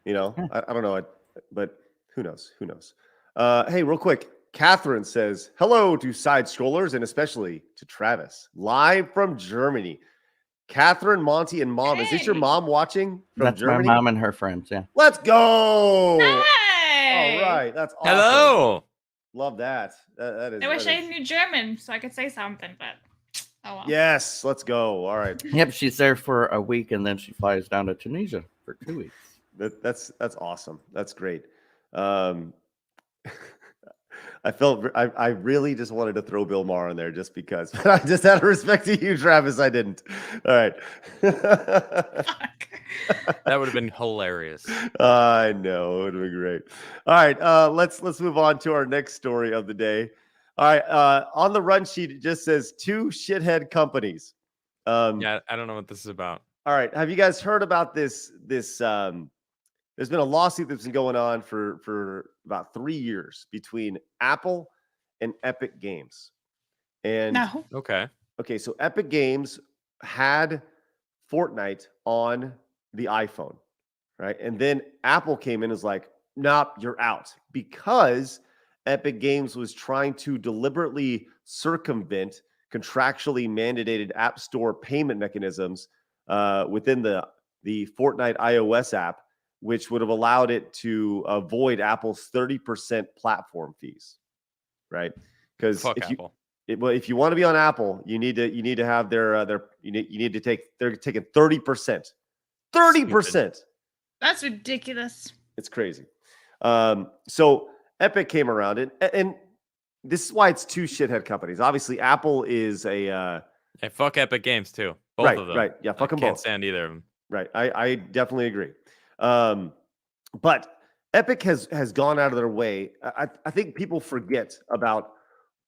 I don't know. But who knows? Who knows? Hey, real quick. Catherine says, hello to side scrollers and especially to Travis, live from Germany. Catherine, Monty, and Mom. Is this your Hey. mom watching from That's Germany? my mom and her friends. Yeah. Let's go. Hey! All right. That's awesome. Hello. Love that. That is. I wish that I is- knew German so I could say something, but oh well. Yes. Let's go. All right. Yep. She's there for a week and then she flies down to Tunisia for 2 weeks. That's awesome. That's great. I really just wanted to throw Bill Maher in there just because, but I just out of respect to you, Travis, I didn't. All right. Fuck. That would have been hilarious. I know it would have been great. All right. Let's move on to our next story of the day. All right. On the run sheet, it just says 2 shithead companies. Yeah, I don't know what this is about. All right. Have you guys heard about this? There's been a lawsuit that's been going on for about 3 years between Apple and Epic Games. And No. Okay. okay, so Epic Games had Fortnite on the iPhone, right? And then Apple came in and was like, nope, you're out. Because Epic Games was trying to deliberately circumvent contractually mandated App Store payment mechanisms within the Fortnite iOS app, which would have allowed it to avoid Apple's 30% platform fees, right? Because Fuck Apple. if you want to be on Apple, you need to have they're taking 30%. 30%. That's ridiculous. It's crazy. So Epic came around and this is why it's 2 shithead companies. Obviously, Apple is a Hey, fuck Epic Games too. Both of them. right. Yeah, fuck I them can't both. stand either of them. Right. I definitely agree. But Epic has gone out of their way. I think people forget about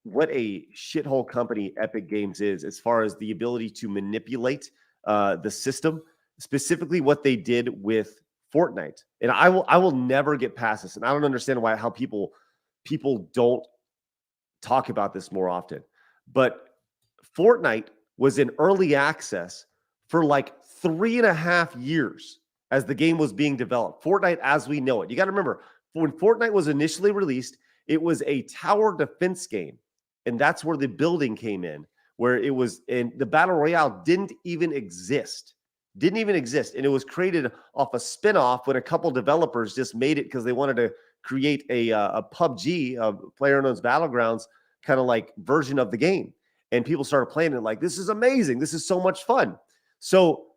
what a shithole company Epic Games is as far as the ability to manipulate the system, specifically what they did with Fortnite. And I will never get past this. And I don't understand how people don't talk about this more often. But Fortnite was in early access for like 3.5 years as the game was being developed. Fortnite as we know it. You got to remember, when Fortnite was initially released, it was a tower defense game, and that's where the building came in, where it was, and the battle royale didn't even exist. And it was created off a spinoff when a couple developers just made it because they wanted to create a PUBG, a PlayerUnknown's Battlegrounds, kind of like version of the game. And people started playing it like, this is amazing. This is so much fun. So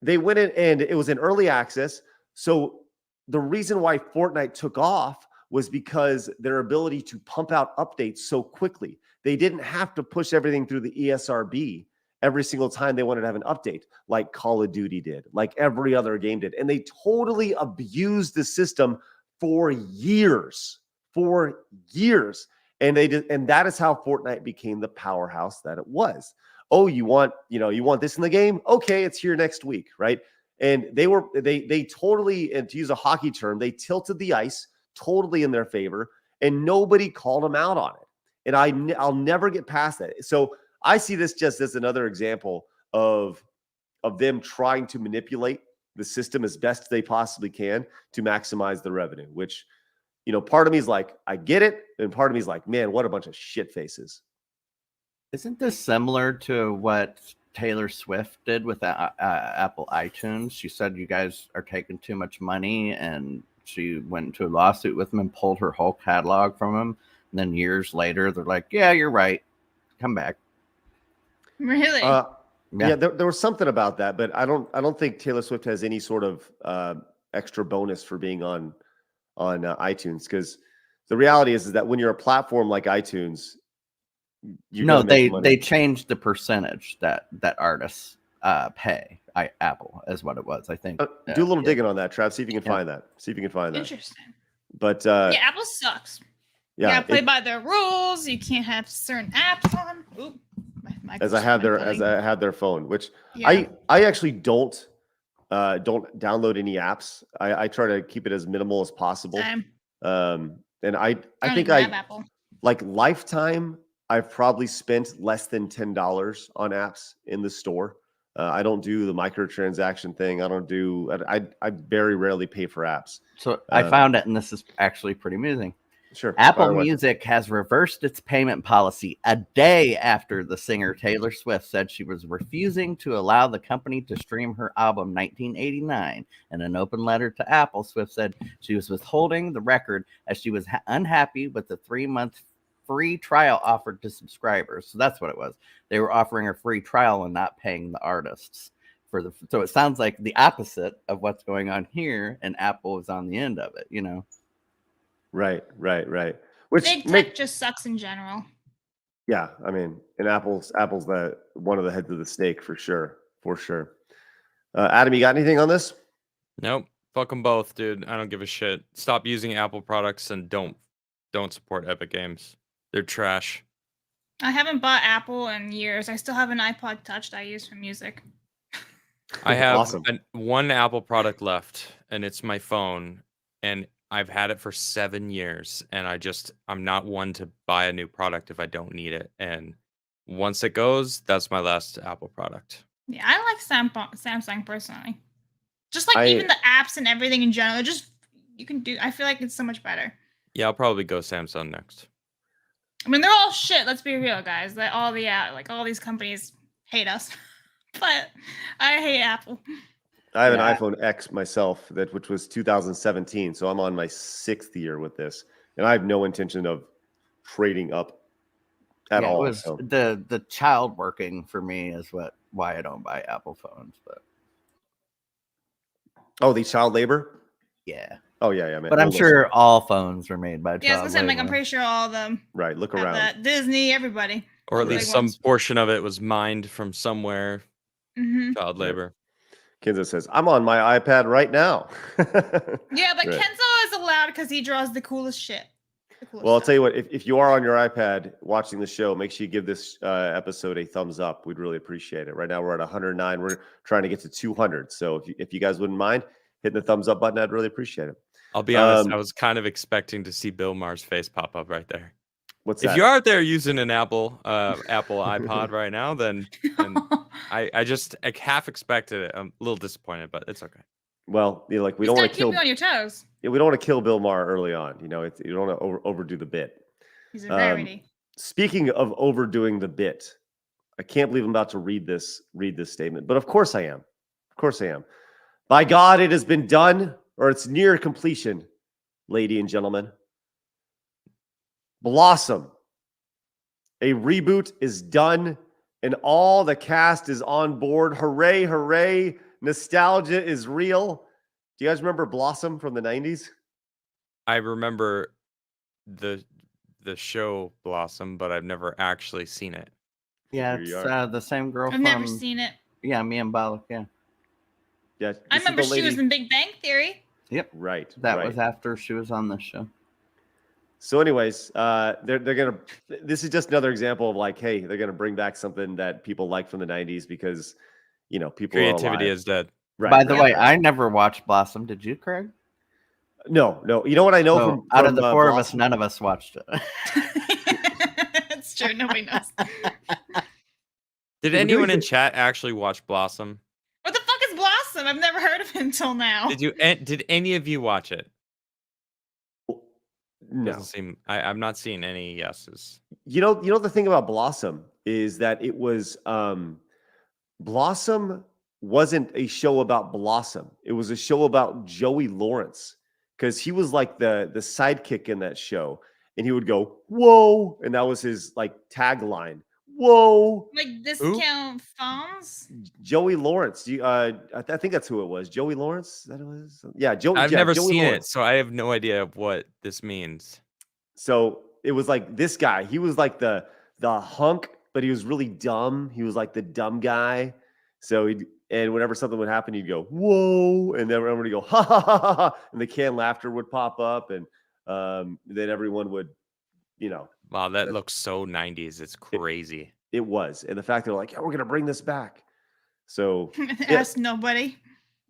they went in, and it was in early access. So the reason why Fortnite took off was because their ability to pump out updates so quickly. They didn't have to push everything through the ESRB every single time they wanted to have an update, like Call of Duty did, like every other game did. And they totally abused the system for years. And that is how Fortnite became the powerhouse that it was. Oh, you want this in the game? Okay, it's here next week, right? And they totally, and to use a hockey term, they tilted the ice totally in their favor, and nobody called them out on it. And I'll never get past that. So I see this just as another example of them trying to manipulate the system as best they possibly can to maximize the revenue, which, part of me is like, I get it. And part of me is like, man, what a bunch of shit faces. Isn't this similar to what Taylor Swift did with Apple iTunes? She said you guys are taking too much money, and she went into a lawsuit with them and pulled her whole catalog from them. And then years later, they're like, yeah, you're right. Come back. Really? Yeah, there was something about that, but I don't think Taylor Swift has any sort of extra bonus for being on iTunes, because the reality is that when you're a platform like iTunes, they changed the percentage that artists pay. Apple is what it was, I think. Do a little digging on that, Trav. See if you can find that. Interesting. But Apple sucks. You gotta play by their rules. You can't have certain apps on. Oop, as I have their phone, which I actually don't download any apps. I try to keep it as minimal as possible. Same. And I think Apple. Like lifetime, I've probably spent less than $10 on apps in the store. I don't do the microtransaction thing. I very rarely pay for apps. So I found it, and this is actually pretty amusing. Sure. Apple Music has reversed its payment policy a day after the singer Taylor Swift said she was refusing to allow the company to stream her album 1989. In an open letter to Apple, Swift said she was withholding the record as she was unhappy with the 3-month free trial offered to subscribers. So that's what it was. They were offering a free trial and not paying the artists so it sounds like the opposite of what's going on here, and Apple is on the end of it, Right. Which big tech just sucks in general. Yeah, I mean, and Apple's the one of the heads of the snake for sure. Adam, you got anything on this? Nope. Fuck them both, dude. I don't give a shit. Stop using Apple products and don't support Epic Games. They're trash. I haven't bought Apple in years. I still have an iPod Touch that I use for music. I have Awesome. one Apple product left, and it's my phone. And I've had it for 7 years, and I'm not one to buy a new product if I don't need it. And once it goes, that's my last Apple product. Yeah, I like Samsung personally. Just like even the apps and everything in general, I feel like it's so much better. Yeah, I'll probably go Samsung next. I mean, they're all shit. Let's be real, guys. All these companies hate us, but I hate Apple. I have an iPhone X myself, which was 2017, so I'm on my 6th year with this, and I have no intention of trading up at all. It was the child working for me is why I don't buy Apple phones. But the child labor. Yeah. Oh yeah, man. But I'm sure all phones are made by child I was gonna say, labor. I'm pretty sure all of them. Right. Look around. That. Disney, everybody. Or at least some portion of it was mined from somewhere. Mm-hmm. Child labor. Kenzo says, I'm on my iPad right now. Yeah, but right. Kenzo is allowed because he draws the coolest shit. Well, I'll tell you what, if you are on your iPad watching the show, make sure you give this episode a thumbs up. We'd really appreciate it. Right now we're at 109. We're trying to get to 200. So if you guys wouldn't mind hitting the thumbs up button, I'd really appreciate it. I'll be honest, I was kind of expecting to see Bill Maher's face pop up right there. What's that? If you're out there using an Apple iPod right now, then I half expected it. I'm a little disappointed, but it's okay. Well, like we Just don't want gotta to kill. keep you on your toes. We don't want to kill Bill Maher early on. You don't want to overdo the bit. He's a rarity. Speaking of overdoing the bit, I can't believe I'm about to read this statement, but of course I am. Of course I am. By God, it has been done, or it's near completion, ladies and gentlemen. Blossom. A reboot is done, and all the cast is on board. Hooray, hooray. Nostalgia is real. Do you guys remember Blossom from the 90s? I remember the show Blossom, but I've never actually seen it. Yeah, Here it's you are. the same girl I've from. never seen it. Yeah, me and Balak. Yeah, Yeah, I this is remember the she was lady- in Big Bang Theory. Right. that right. was after she was on the show. So, anyways, they're gonna. This is just another example of like, hey, they're gonna bring back something that people like from the '90s because, people Creativity are alive. is dead. Right. By the right, way, right. I never watched Blossom. Did you, Craig? No. You know what I know So, from out of the four of us, Blossom? none of us watched it. It's true. Nobody knows. Did we're anyone doing in it- chat actually watch Blossom? What the fuck is Blossom? I've never heard of it until now. Did any of you watch it? No. Doesn't seem. I'm not seeing any yeses. You know the thing about Blossom is that it was Blossom wasn't a show about Blossom. It was a show about Joey Lawrence because he was like the sidekick in that show, and he would go whoa, and that was his like tagline. Whoa, Like discount phones? Joey Lawrence. I think that's who it was. Joey Lawrence. That it was. Yeah, Joey. I've yeah, never Joey seen Lawrence. it, so I have no idea what this means. So it was like this guy. He was like the hunk, but he was really dumb. He was like the dumb guy. So and whenever something would happen, he'd go whoa, and then everyone would go ha ha ha ha, ha, and the canned laughter would pop up, and then everyone would, Wow, that looks so 90s. It's crazy. It was, and the fact they're like, yeah, we're gonna bring this back. So Ask nobody.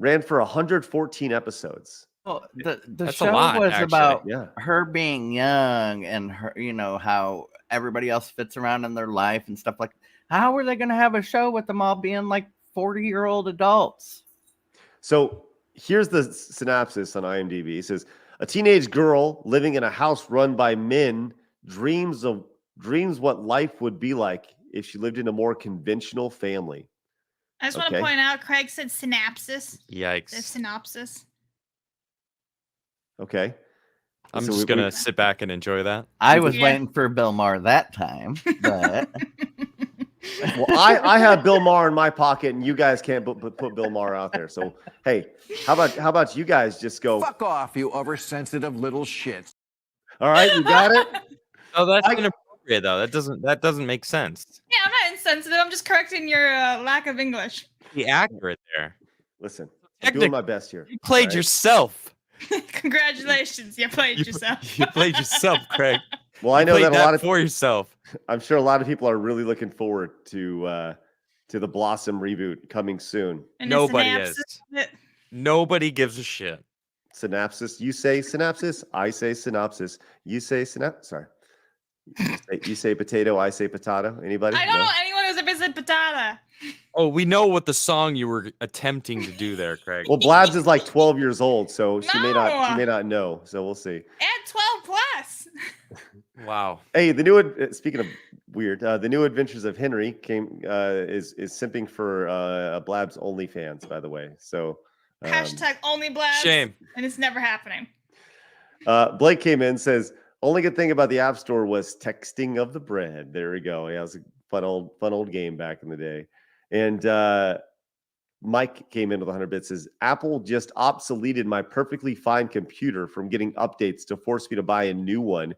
ran for 114 episodes. Well, the That's a show lot, was actually. about Yeah. her being young and her, how everybody else fits around in their life and stuff like. How are they going to have a show with them all being like 40-year-old adults? So here's the synopsis on IMDb. It says a teenage girl living in a house run by men dreams what life would be like if she lived in a more conventional family. I just want to Okay. point out, Craig said synapsis. The Yikes. synopsis. Okay. I'm So just we- going to we- sit back and enjoy that. I was Yeah. waiting for Bill Maher that time, but Well, I have Bill Maher in my pocket, and you guys can't put Bill Maher out there. So hey, how about you guys just go? Fuck off, you oversensitive little shits. All right, you got it. Oh, that's I- inappropriate though. That doesn't make sense. Yeah, I'm not insensitive. I'm just correcting your lack of English. Be accurate there. Listen, I'm doing my best here. You played all right? yourself. Congratulations, you played yourself. You played yourself, Craig. Well, I You know played that a lot of. for yourself. I'm sure a lot of people are really looking forward to the Blossom reboot coming soon. And the Nobody synapsis is. of it. Nobody gives a shit. Synopsis. You say synopsis. I say synopsis. You say synopsis. Sorry. You say potato. I say potato. Anybody? I don't No? know anyone who's ever said patata. Oh, we know what the song you were attempting to do there, Craig. Well, Blabs is like 12 years old, so she may No. not know. So we'll see. Add 12 plus. Wow. Hey, the new speaking of weird, the new Adventures of Henry is simping for Blabs OnlyFans, by the way. So Hashtag only blabs. Shame. And it's never happening. Blake came in, says only good thing about the App Store was texting of the bread. There we go. Yeah, it was a fun old game back in the day. And Mike came in with 100 bits. Says Apple just obsoleted my perfectly fine computer from getting updates to force me to buy a new one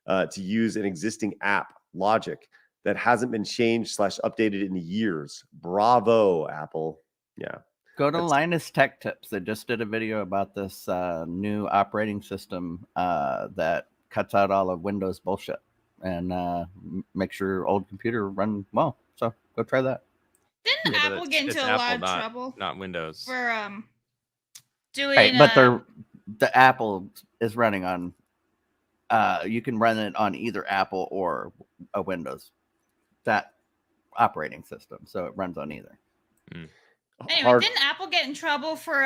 to use an existing app, Logic, that hasn't been changed / updated in years. Bravo, Apple. Yeah. go to That's- Linus Tech Tips. They just did a video about this new operating system that cuts out all of Windows bullshit and makes your old computer run well. So go try that. Didn't Yeah, but Apple it's- get into it's a lot Apple, of trouble Not Windows. for doing Right, but the Apple is running on. You can run it on either Apple or a Windows that operating system, so it runs on either. Anyway, hard. didn't Apple get in trouble for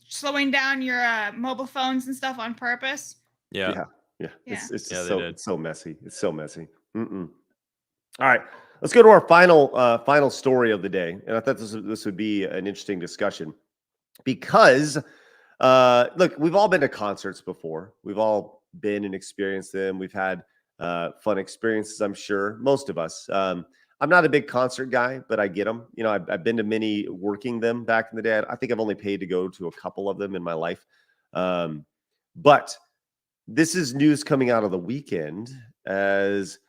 slowing down your mobile phones and stuff on purpose? Yeah. Yeah. Yeah. It's just Yeah, they so did. it's so messy. It's so messy. Mm-mm. All right, let's go to our final story of the day, and I thought this would be an interesting discussion because look, we've all been to concerts before. We've all been and experienced them. We've had fun experiences, I'm sure, most of us. I'm not a big concert guy, but I get them. You know, I've been to many working them back in the day. I think I've only paid to go to a couple of them in my life. But this is news coming out of the weekend as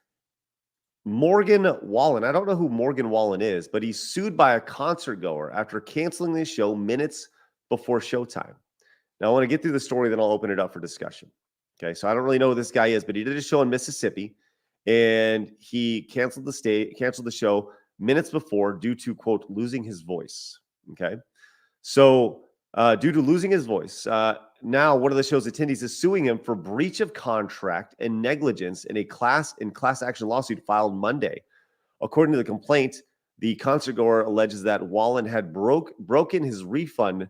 Morgan Wallen. I don't know who Morgan Wallen is, but he's sued by a concert goer after canceling the show minutes before showtime. Now, I want to get through the story, then I'll open it up for discussion. Okay, so I don't really know who this guy is, but he did a show in Mississippi, and he canceled the show minutes before due to, quote, losing his voice. Okay, so due to losing his voice, now one of the show's attendees is suing him for breach of contract and negligence in a class action lawsuit filed Monday. According to the complaint, the concert goer alleges that Wallen had broken his refund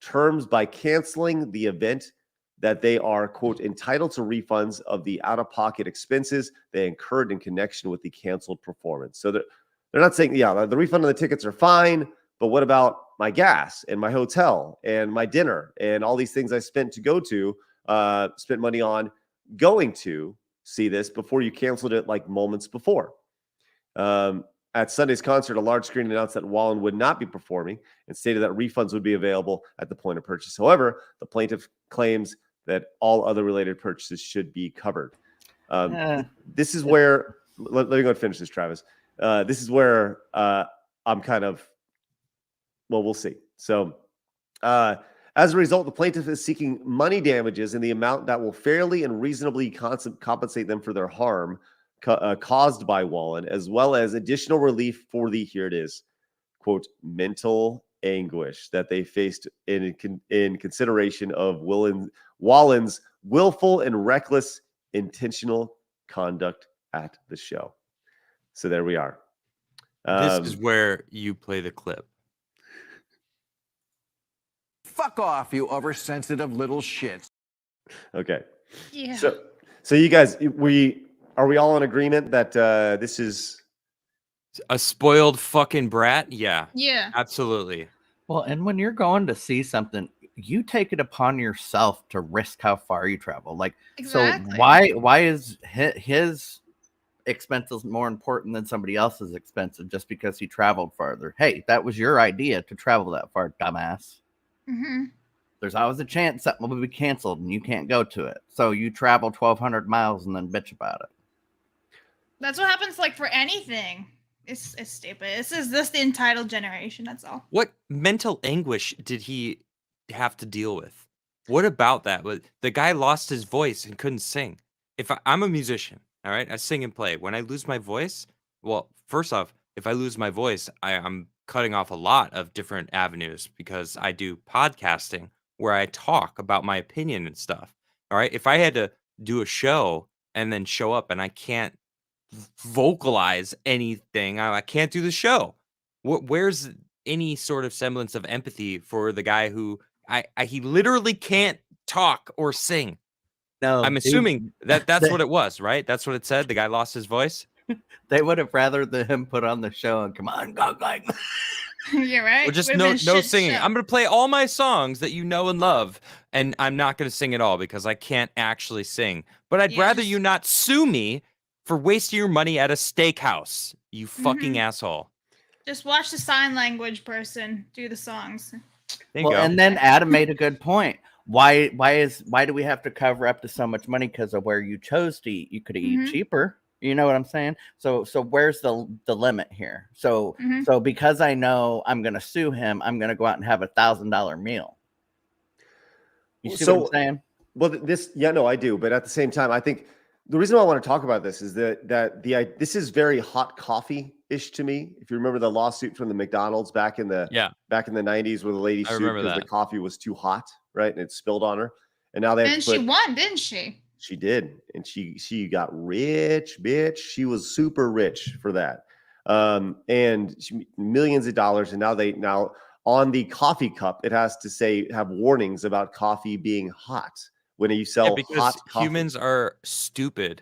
terms by canceling the event, that they are, quote, entitled to refunds of the out-of-pocket expenses they incurred in connection with the canceled performance. So they're not saying, yeah, the refund of the tickets are fine, but what about my gas and my hotel and my dinner and all these things I spent money on going to see this before you canceled it like moments before. At Sunday's concert, a large screen announced that Wallen would not be performing and stated that refunds would be available at the point of purchase. However, the plaintiff claims that all other related purchases should be covered. This is where, let me go and finish this, Travis. This is where I'm kind of, well, we'll see. So as a result, the plaintiff is seeking money damages in the amount that will fairly and reasonably compensate them for their harm caused by Wallen, as well as additional relief for the, here it is, quote, mental anguish that they faced in consideration of Wallen's willful and reckless intentional conduct at the show. So there we are. This is where you play the clip. Fuck off, you oversensitive little shits. Okay. Yeah. So you guys, are we all in agreement that this is A spoiled fucking brat? Yeah. Yeah. Absolutely. Well, and when you're going to see something, you take it upon yourself to risk how far you travel. Like, Exactly. so why is his expenses more important than somebody else's expenses just because he traveled farther? Hey, that was your idea to travel that far, dumbass. Mm-hmm. There's always a chance something will be canceled and you can't go to it. So you travel 1,200 miles and then bitch about it. That's what happens, like, for anything. It's stupid. This is the entitled generation. That's all. What mental anguish did he have to deal with? What about that? The guy lost his voice and couldn't sing. I'm a musician, all right? I sing and play. When I lose my voice, well, first off, if I lose my voice, I'm cutting off a lot of different avenues because I do podcasting where I talk about my opinion and stuff. All right. If I had to do a show and then show up and I can't vocalize anything, I can't do the show. Where's any sort of semblance of empathy for the guy who he literally can't talk or sing? No, I'm assuming that's what it was, right? That's what it said. The guy lost his voice. They would have rather than him put on the show and come on, go, go. You're right. Or just Would've no been a shit singing. show. I'm gonna play all my songs that you know and love, and I'm not gonna sing at all because I can't actually sing. But I'd Yeah, rather just- you not sue me for wasting your money at a steakhouse, you fucking asshole. Just watch the sign language person do the songs. There you Well, go. and then Adam made a good point. Why do we have to cover up to so much money because of where you chose to eat? You could eat Mhm. cheaper. You know what I'm saying? So where's the limit here? So Mhm. so because I know I'm gonna sue him, I'm gonna go out and have $1,000 meal. You see what I'm saying? Well, I do. But at the same time, I think the reason why I want to talk about this is that this is very hot coffee-ish to me. If you remember the lawsuit from the McDonald's back in the 90s where the lady I sued remember because the that. coffee was too hot, right? And it spilled on her. And now they have And to she put, won, didn't she? she did. And she got rich, bitch. She was super rich for that. And millions of dollars. And now on the coffee cup, it has to have warnings about coffee being hot when you sell because hot coffee. humans are stupid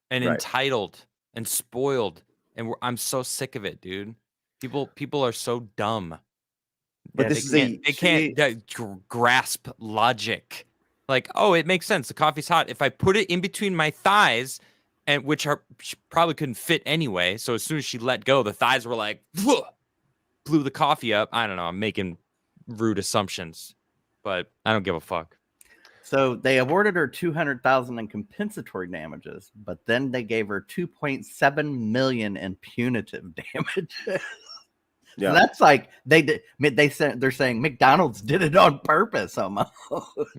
and Right. entitled and spoiled, and I'm so sick of it, dude. People are so dumb. But Yeah, this is They can't grasp logic. Like, oh, it makes sense. The coffee's hot. If I put it in between my thighs, and she probably couldn't fit anyway. So as soon as she let go, the thighs were like, blew the coffee up. I don't know. I'm making rude assumptions, but I don't give a fuck. So they awarded her $200,000 in compensatory damages, but then they gave her $2.7 million in punitive damages. Yeah. So that's like they're saying McDonald's did it on purpose almost.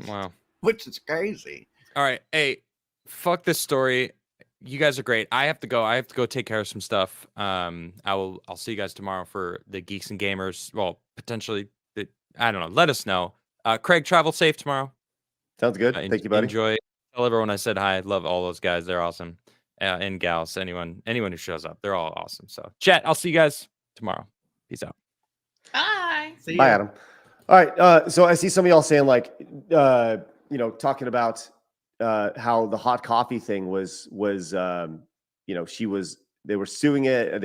Wow. Which is crazy. All right. Hey, fuck this story. You guys are great. I have to go. I have to go take care of some stuff. I'll see you guys tomorrow for the Geeks and Gamers. Well, potentially. I don't know. Let us know. Craig, travel safe tomorrow. Sounds good. Thank you, buddy. Enjoy. Tell everyone I said hi. Love all those guys. They're awesome. And gals. Anyone who shows up. They're all awesome. So, chat. I'll see you guys tomorrow. Peace out. Bye. See Bye, ya. Adam. All right. So I see some of y'all saying like, talking about how the hot coffee thing was they were suing it.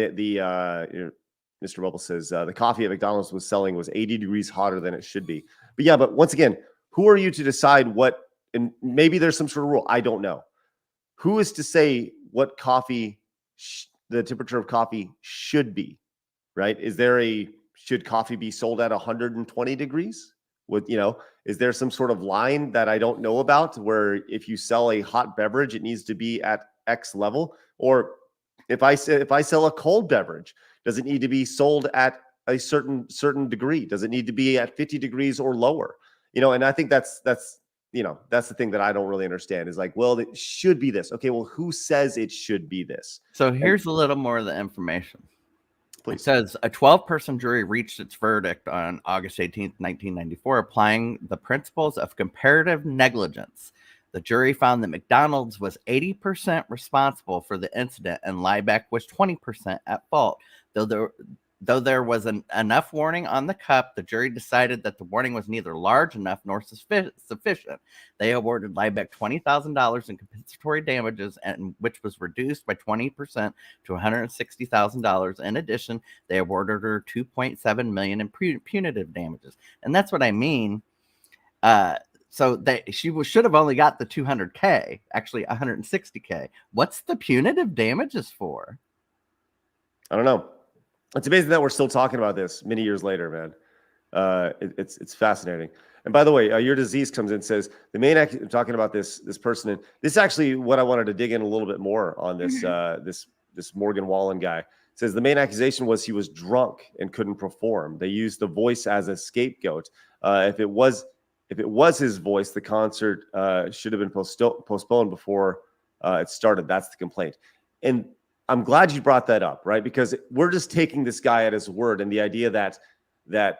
Mr. Bubble says the coffee at McDonald's was selling was 80 degrees hotter than it should be. But yeah, but once again, who are you to decide what? And maybe there's some sort of rule. I don't know. Who is to say what coffee, the temperature of coffee should be? Right? Should coffee be sold at 120 degrees? Is there some sort of line that I don't know about where if you sell a hot beverage, it needs to be at X level? Or if I sell a cold beverage, does it need to be sold at a certain degree? Does it need to be at 50 degrees or lower? And I think that's the thing that I don't really understand is like, well, it should be this. Okay, well, who says it should be this? So here's a little more of the information. Please. It says a 12-person jury reached its verdict on August 18th, 1994, applying the principles of comparative negligence. The jury found that McDonald's was 80% responsible for the incident and Liebeck was 20% at fault. Though there was enough warning on the cup, the jury decided that the warning was neither large enough nor sufficient. They awarded Liebeck $20,000 in compensatory damages, and which was reduced by 20% to $160,000. In addition, they awarded her $2.7 million in punitive damages, and that's what I mean. So she should have only got the $200K, actually $160K. What's the punitive damages for? I don't know. It's amazing that we're still talking about this many years later, man. It's fascinating. And by the way, your disease comes in and says the main talking about this person, and this is actually what I wanted to dig in a little bit more on this this Morgan Wallen guy. It says the main accusation was he was drunk and couldn't perform. They used the voice as a scapegoat. If it was his voice, the concert should have been postponed before it started. That's the complaint. And I'm glad you brought that up, right? Because we're just taking this guy at his word, and the idea that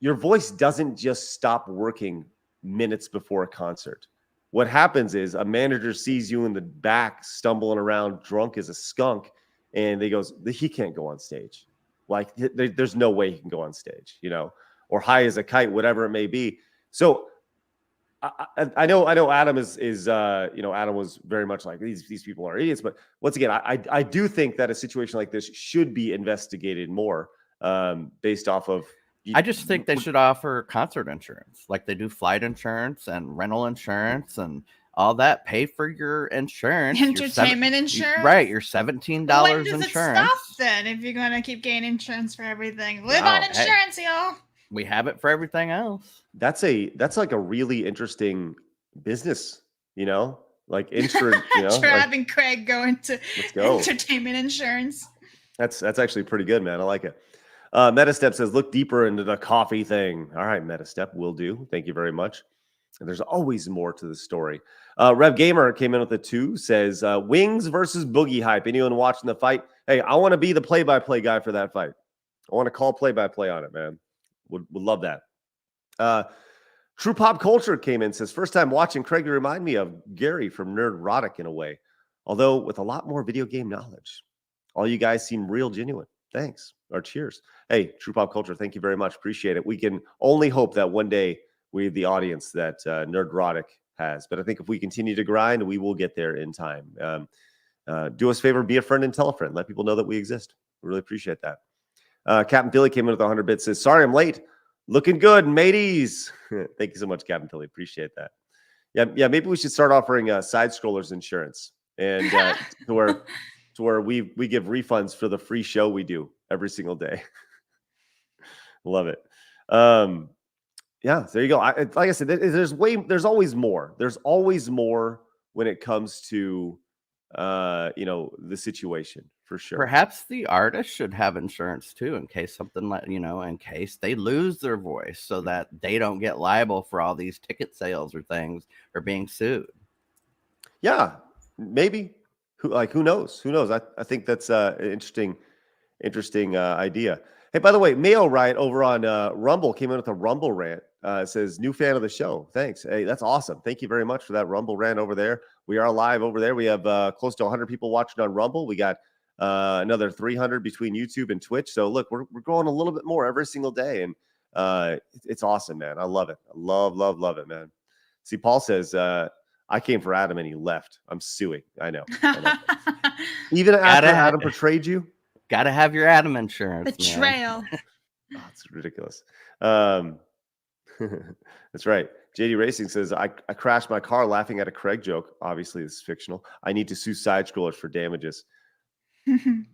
your voice doesn't just stop working minutes before a concert. What happens is a manager sees you in the back stumbling around drunk as a skunk, and they goes, he can't go on stage. Like there's no way he can go on stage, or high as a kite, whatever it may be. So I know Adam is Adam was very much like these people are idiots, but once again, I do think that a situation like this should be investigated more based off of. I just think they should offer concert insurance, like they do flight insurance and rental insurance and all that. Pay for your insurance, entertainment insurance, right? Your $17 when does insurance. It stop then if you're gonna keep getting insurance for everything? Live on insurance, y'all. We have it for everything else. That's like a really interesting business, like insurance. Having Craig go into entertainment insurance. That's actually pretty good, man. I like it. Metastep says, look deeper into the coffee thing. All right, Metastep, will do. Thank you very much. And there's always more to the story. Rev Gamer came in with a 2, says, Wings versus Boogie Hype. Anyone watching the fight? Hey, I want to be the play-by-play guy for that fight. I want to call play-by-play on it, man. Would love that. True Pop Culture came in, says, first time watching Craig, you remind me of Gary from Nerdrotic in a way, although with a lot more video game knowledge. All you guys seem real genuine. Thanks. Or cheers. Hey, True Pop Culture, thank you very much. Appreciate it. We can only hope that one day we have the audience that Nerdrotic has. But I think if we continue to grind, we will get there in time. Do us a favor, be a friend and tell a friend. Let people know that we exist. We really appreciate that. Captain Billy came in with 100 bits. Says, sorry, I'm late. Looking good, mateys. Thank you so much, Captain Billy. Appreciate that. Yeah. Maybe we should start offering side scrollers insurance, and to where we give refunds for the free show we do every single day. Love it. Yeah, there you go. Like I said, there's always more. There's always more when it comes to the situation, for sure. Perhaps the artist should have insurance too, in case something like, in case they lose their voice, so that they don't get liable for all these ticket sales or things, or being sued. Yeah, maybe. Who knows? I think that's an interesting idea. Hey, by the way, Mayo Riot over on Rumble came in with a Rumble rant. Says, new fan of the show. Thanks. Hey, that's awesome. Thank you very much for that Rumble rant over there. We are live over there. We have close to 100 people watching on Rumble. We got another 300 between YouTube and Twitch. So look, we're growing a little bit more every single day, and it's awesome, man. I love it. I love it, man. See, Paul says, I came for Adam and he left. I'm suing. I know. Even after Adam betrayed you? Got to have your Adam insurance. Betrayal. Oh, it's ridiculous. That's right. JD Racing says, I crashed my car laughing at a Craig joke. Obviously, this is fictional. I need to sue side scrollers for damages. We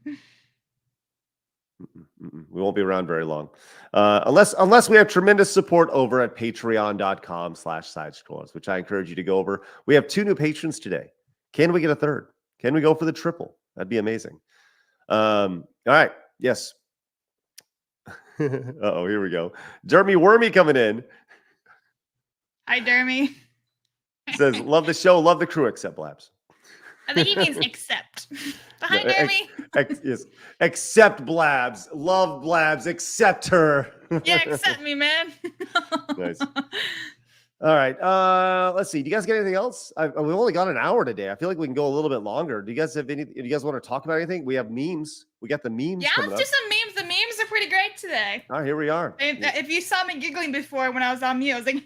won't be around very long. Unless we have tremendous support over at patreon.com/side scrollers, which I encourage you to go over. We have 2 new patrons today. Can we get a third? Can we go for the triple? That'd be amazing. All right. Yes. Uh-oh, here we go. Dermy Wormy coming in. Hi, Dermy. Says, love the show, love the crew, except Blabs. I think he means accept. But hi, Dermy. Yes. Accept Blabs. Love Blabs. Accept her. Yeah, accept me, man. Nice. All right. Let's see. Do you guys get anything else? We've only got an hour today. I feel like we can go a little bit longer. Do you guys have any? Do you guys want to talk about anything? We have memes. We got the memes. Yeah, coming let's up. do some memes. The memes are pretty great today. All right, here we are. If you saw me giggling before when I was on mute, I was like,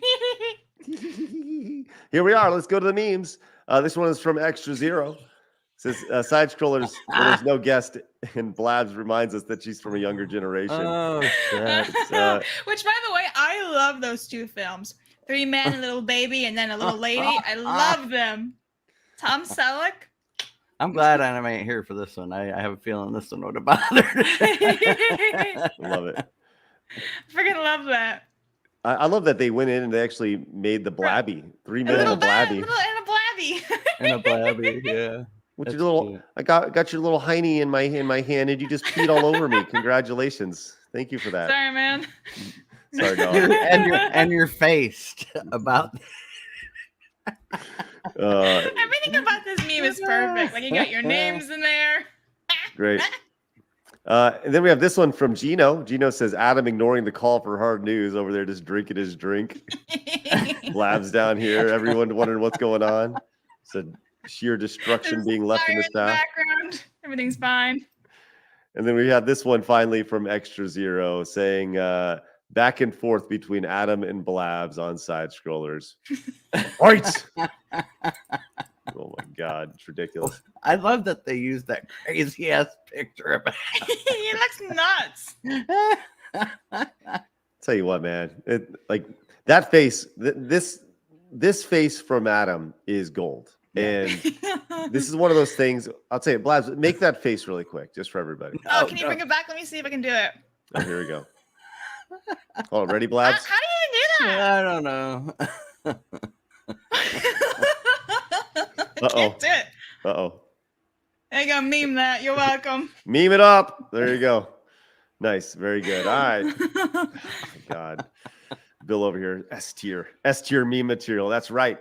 here we are. Let's go to the memes. This one is from Extra Zero. It says, side scrollers, when there's no guest, and Blabs reminds us that she's from a younger generation. Oh, shit. Which, by the way, I love those 2 films. 3 Men, a Little Baby, and then a Little Lady. I love them. Tom Selleck. I'm glad Adam ain't here for this one. I have a feeling this one would have bothered. Love it. Freaking love that. I love that they went in and they actually made the Blabby. 3 Men and a Blabby. And a Blabby. And a Blabby, yeah. With your little, cute. I got your little hiney in my hand, and you just peed all over me. Congratulations! Thank you for that. Sorry, man. Sorry, dog. and your face about. Everything about this meme is perfect. Like you got your names in there. Great. And then we have this one from Gino. Gino says, Adam ignoring the call for hard news over there, just drinking his drink. Blabs down here. Everyone wondering what's going on. So sheer destruction There's being left in the staff. Background. Everything's fine. And then we have this one finally from Extra Zero saying, back and forth between Adam and Blabs on side scrollers. Right. Oh my God, it's ridiculous. I love that they used that crazy ass picture of He looks nuts. Tell you what, man, like that face, this face from Adam is gold. And this is one of those things. I'll tell you, Blabs, make that face really quick, just for everybody. Oh, can you bring it back? Let me see if I can do it. Oh, here we go. Oh, ready, Blabs? How do you do that? I don't know. I can't do it. Uh-oh. There you go. Meme that. You're welcome. Meme it up. There you go. Nice. Very good. All right. Oh, my God. Bill over here. S tier meme material. That's right.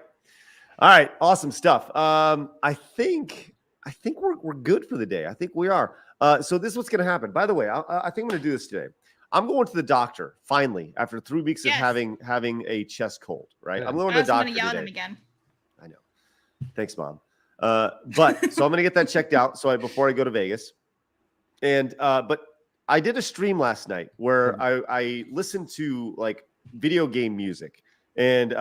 All right. Awesome stuff. I think we're good for the day. I think we are. So this is what's going to happen. By the way, I think I'm going to do this today. I'm going to the doctor finally after 3 weeks of having a chest cold. Right. I'm going to the doctor I'm gonna yell at today. him again. I know. Thanks, Mom. But so I'm going to get that checked out. Before I go to Vegas, and but I did a stream last night where I listened to like video game music, and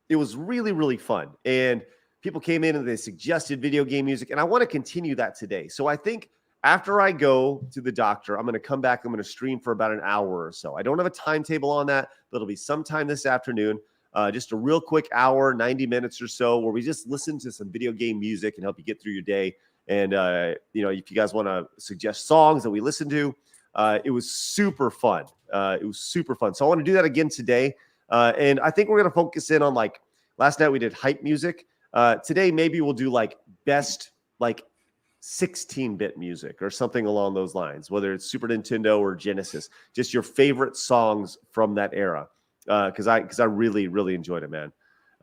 it was really, really fun. And people came in and they suggested video game music, and I want to continue that today. So I think after I go to the doctor, I'm going to come back. I'm going to stream for about an hour or so. I don't have a timetable on that, but it'll be sometime this afternoon. Just a real quick hour, 90 minutes or so, where we just listen to some video game music and help you get through your day. And, if you guys want to suggest songs that we listen to, it was super fun. So I want to do that again today. And I think we're going to focus in on like last night we did hype music. Today, maybe we'll do like best, like 16-bit music or something along those lines, whether it's Super Nintendo or Genesis, just your favorite songs from that era. Because I really, really enjoyed it, man.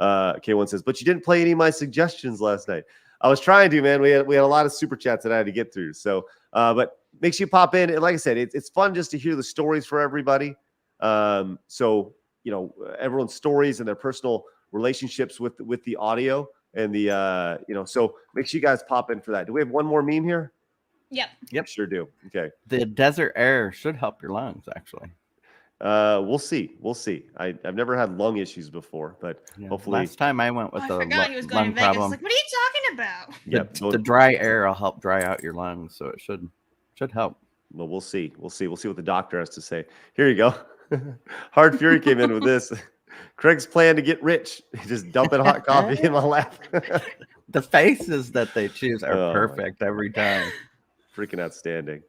K1 says, but you didn't play any of my suggestions last night. I was trying to, man. We had a lot of super chats that I had to get through. So, but make sure you pop in. And like I said, it's fun just to hear the stories for everybody. So, everyone's stories and their personal relationships with the audio and the, so make sure you guys pop in for that. Do we have one more meme here? Yep. Sure do. Okay. The desert air should help your lungs, actually. We'll see. I've never had lung issues before, but hopefully. Last time I went with I a forgot he was going lung to Vegas. problem. Like, what are you talking about? Yep. The dry air will help dry out your lungs, so it should help. Well, we'll see. We'll see what the doctor has to say. Here you go. Hard Fury came in with this. Craig's plan to get rich. Just dumping hot coffee in my lap. The faces that they choose are perfect every time. Freaking outstanding.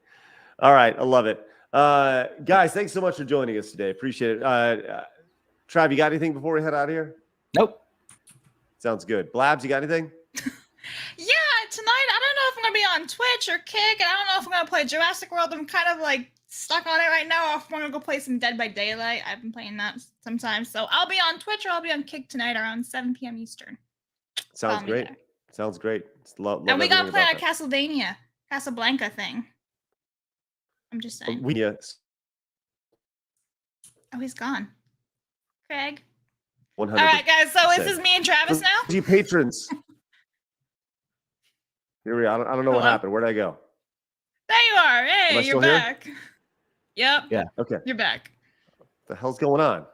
All right. I love it. Guys, thanks so much for joining us today. Appreciate it. Trav, you got anything before we head out of here? Nope. Sounds good. Blabs, you got anything? Yeah, tonight, I don't know if I'm going to be on Twitch or Kick, and I don't know if I'm going to play Jurassic World. I'm kind of like stuck on it right now. Or if I'm going to go play some Dead by Daylight. I've been playing that sometimes. So I'll be on Twitch or I'll be on Kick tonight around 7 p.m. Eastern. Sounds great. Sounds great. And we got to play a Casablanca thing. I'm just saying. Oh, he's gone. Craig. 100%. All right, guys. So this is me and Travis now. You patrons. Here we are. I don't know what happened. Where'd I go? There you are. Hey, you're back. Yep. Yeah. Okay. You're back. What the hell's going on?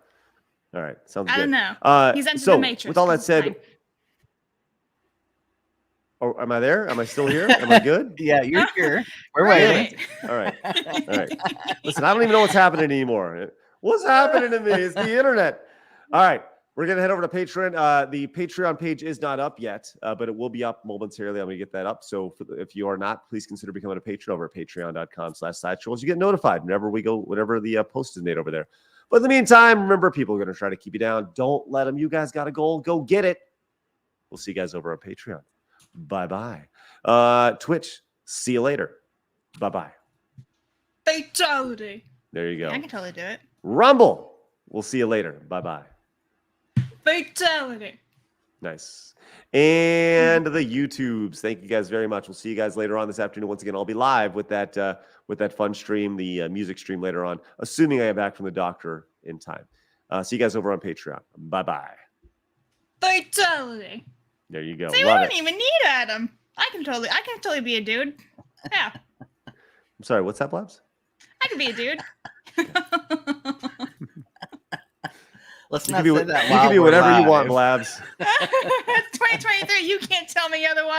All right. Sounds good. I don't know. He's entered the Matrix. With all that said, am I there? Am I still here? Am I good? Yeah, you're here. We're waiting. All right. Listen, I don't even know what's happening anymore. What's happening to me? It's the internet. All right. We're going to head over to Patreon. The Patreon page is not up yet, but it will be up momentarily. I'm going to get that up. So if you are not, please consider becoming a patron over at patreon.com/sidetrolls. You get notified whenever we go, whenever the post is made over there. But in the meantime, remember, people are going to try to keep you down. Don't let them. You guys got a goal. Go get it. We'll see you guys over on Patreon. Bye-bye. Twitch, see you later. Bye-bye. Fatality. There you go. Yeah, I can totally do it. Rumble. We'll see you later. Bye-bye. Fatality. Nice. And the YouTubes. Thank you guys very much. We'll see you guys later on this afternoon. Once again, I'll be live with that fun stream, the music stream later on, assuming I get back from the doctor in time. See you guys over on Patreon. Bye-bye. Fatality. There you go. See, Love we don't it. even need Adam. I can totally be a dude. Yeah. I'm sorry, what's that, Blabs? I can be a dude. Let's You not can be, say that you can be while we're whatever you live. want, Blabs. It's 2023. You can't tell me otherwise.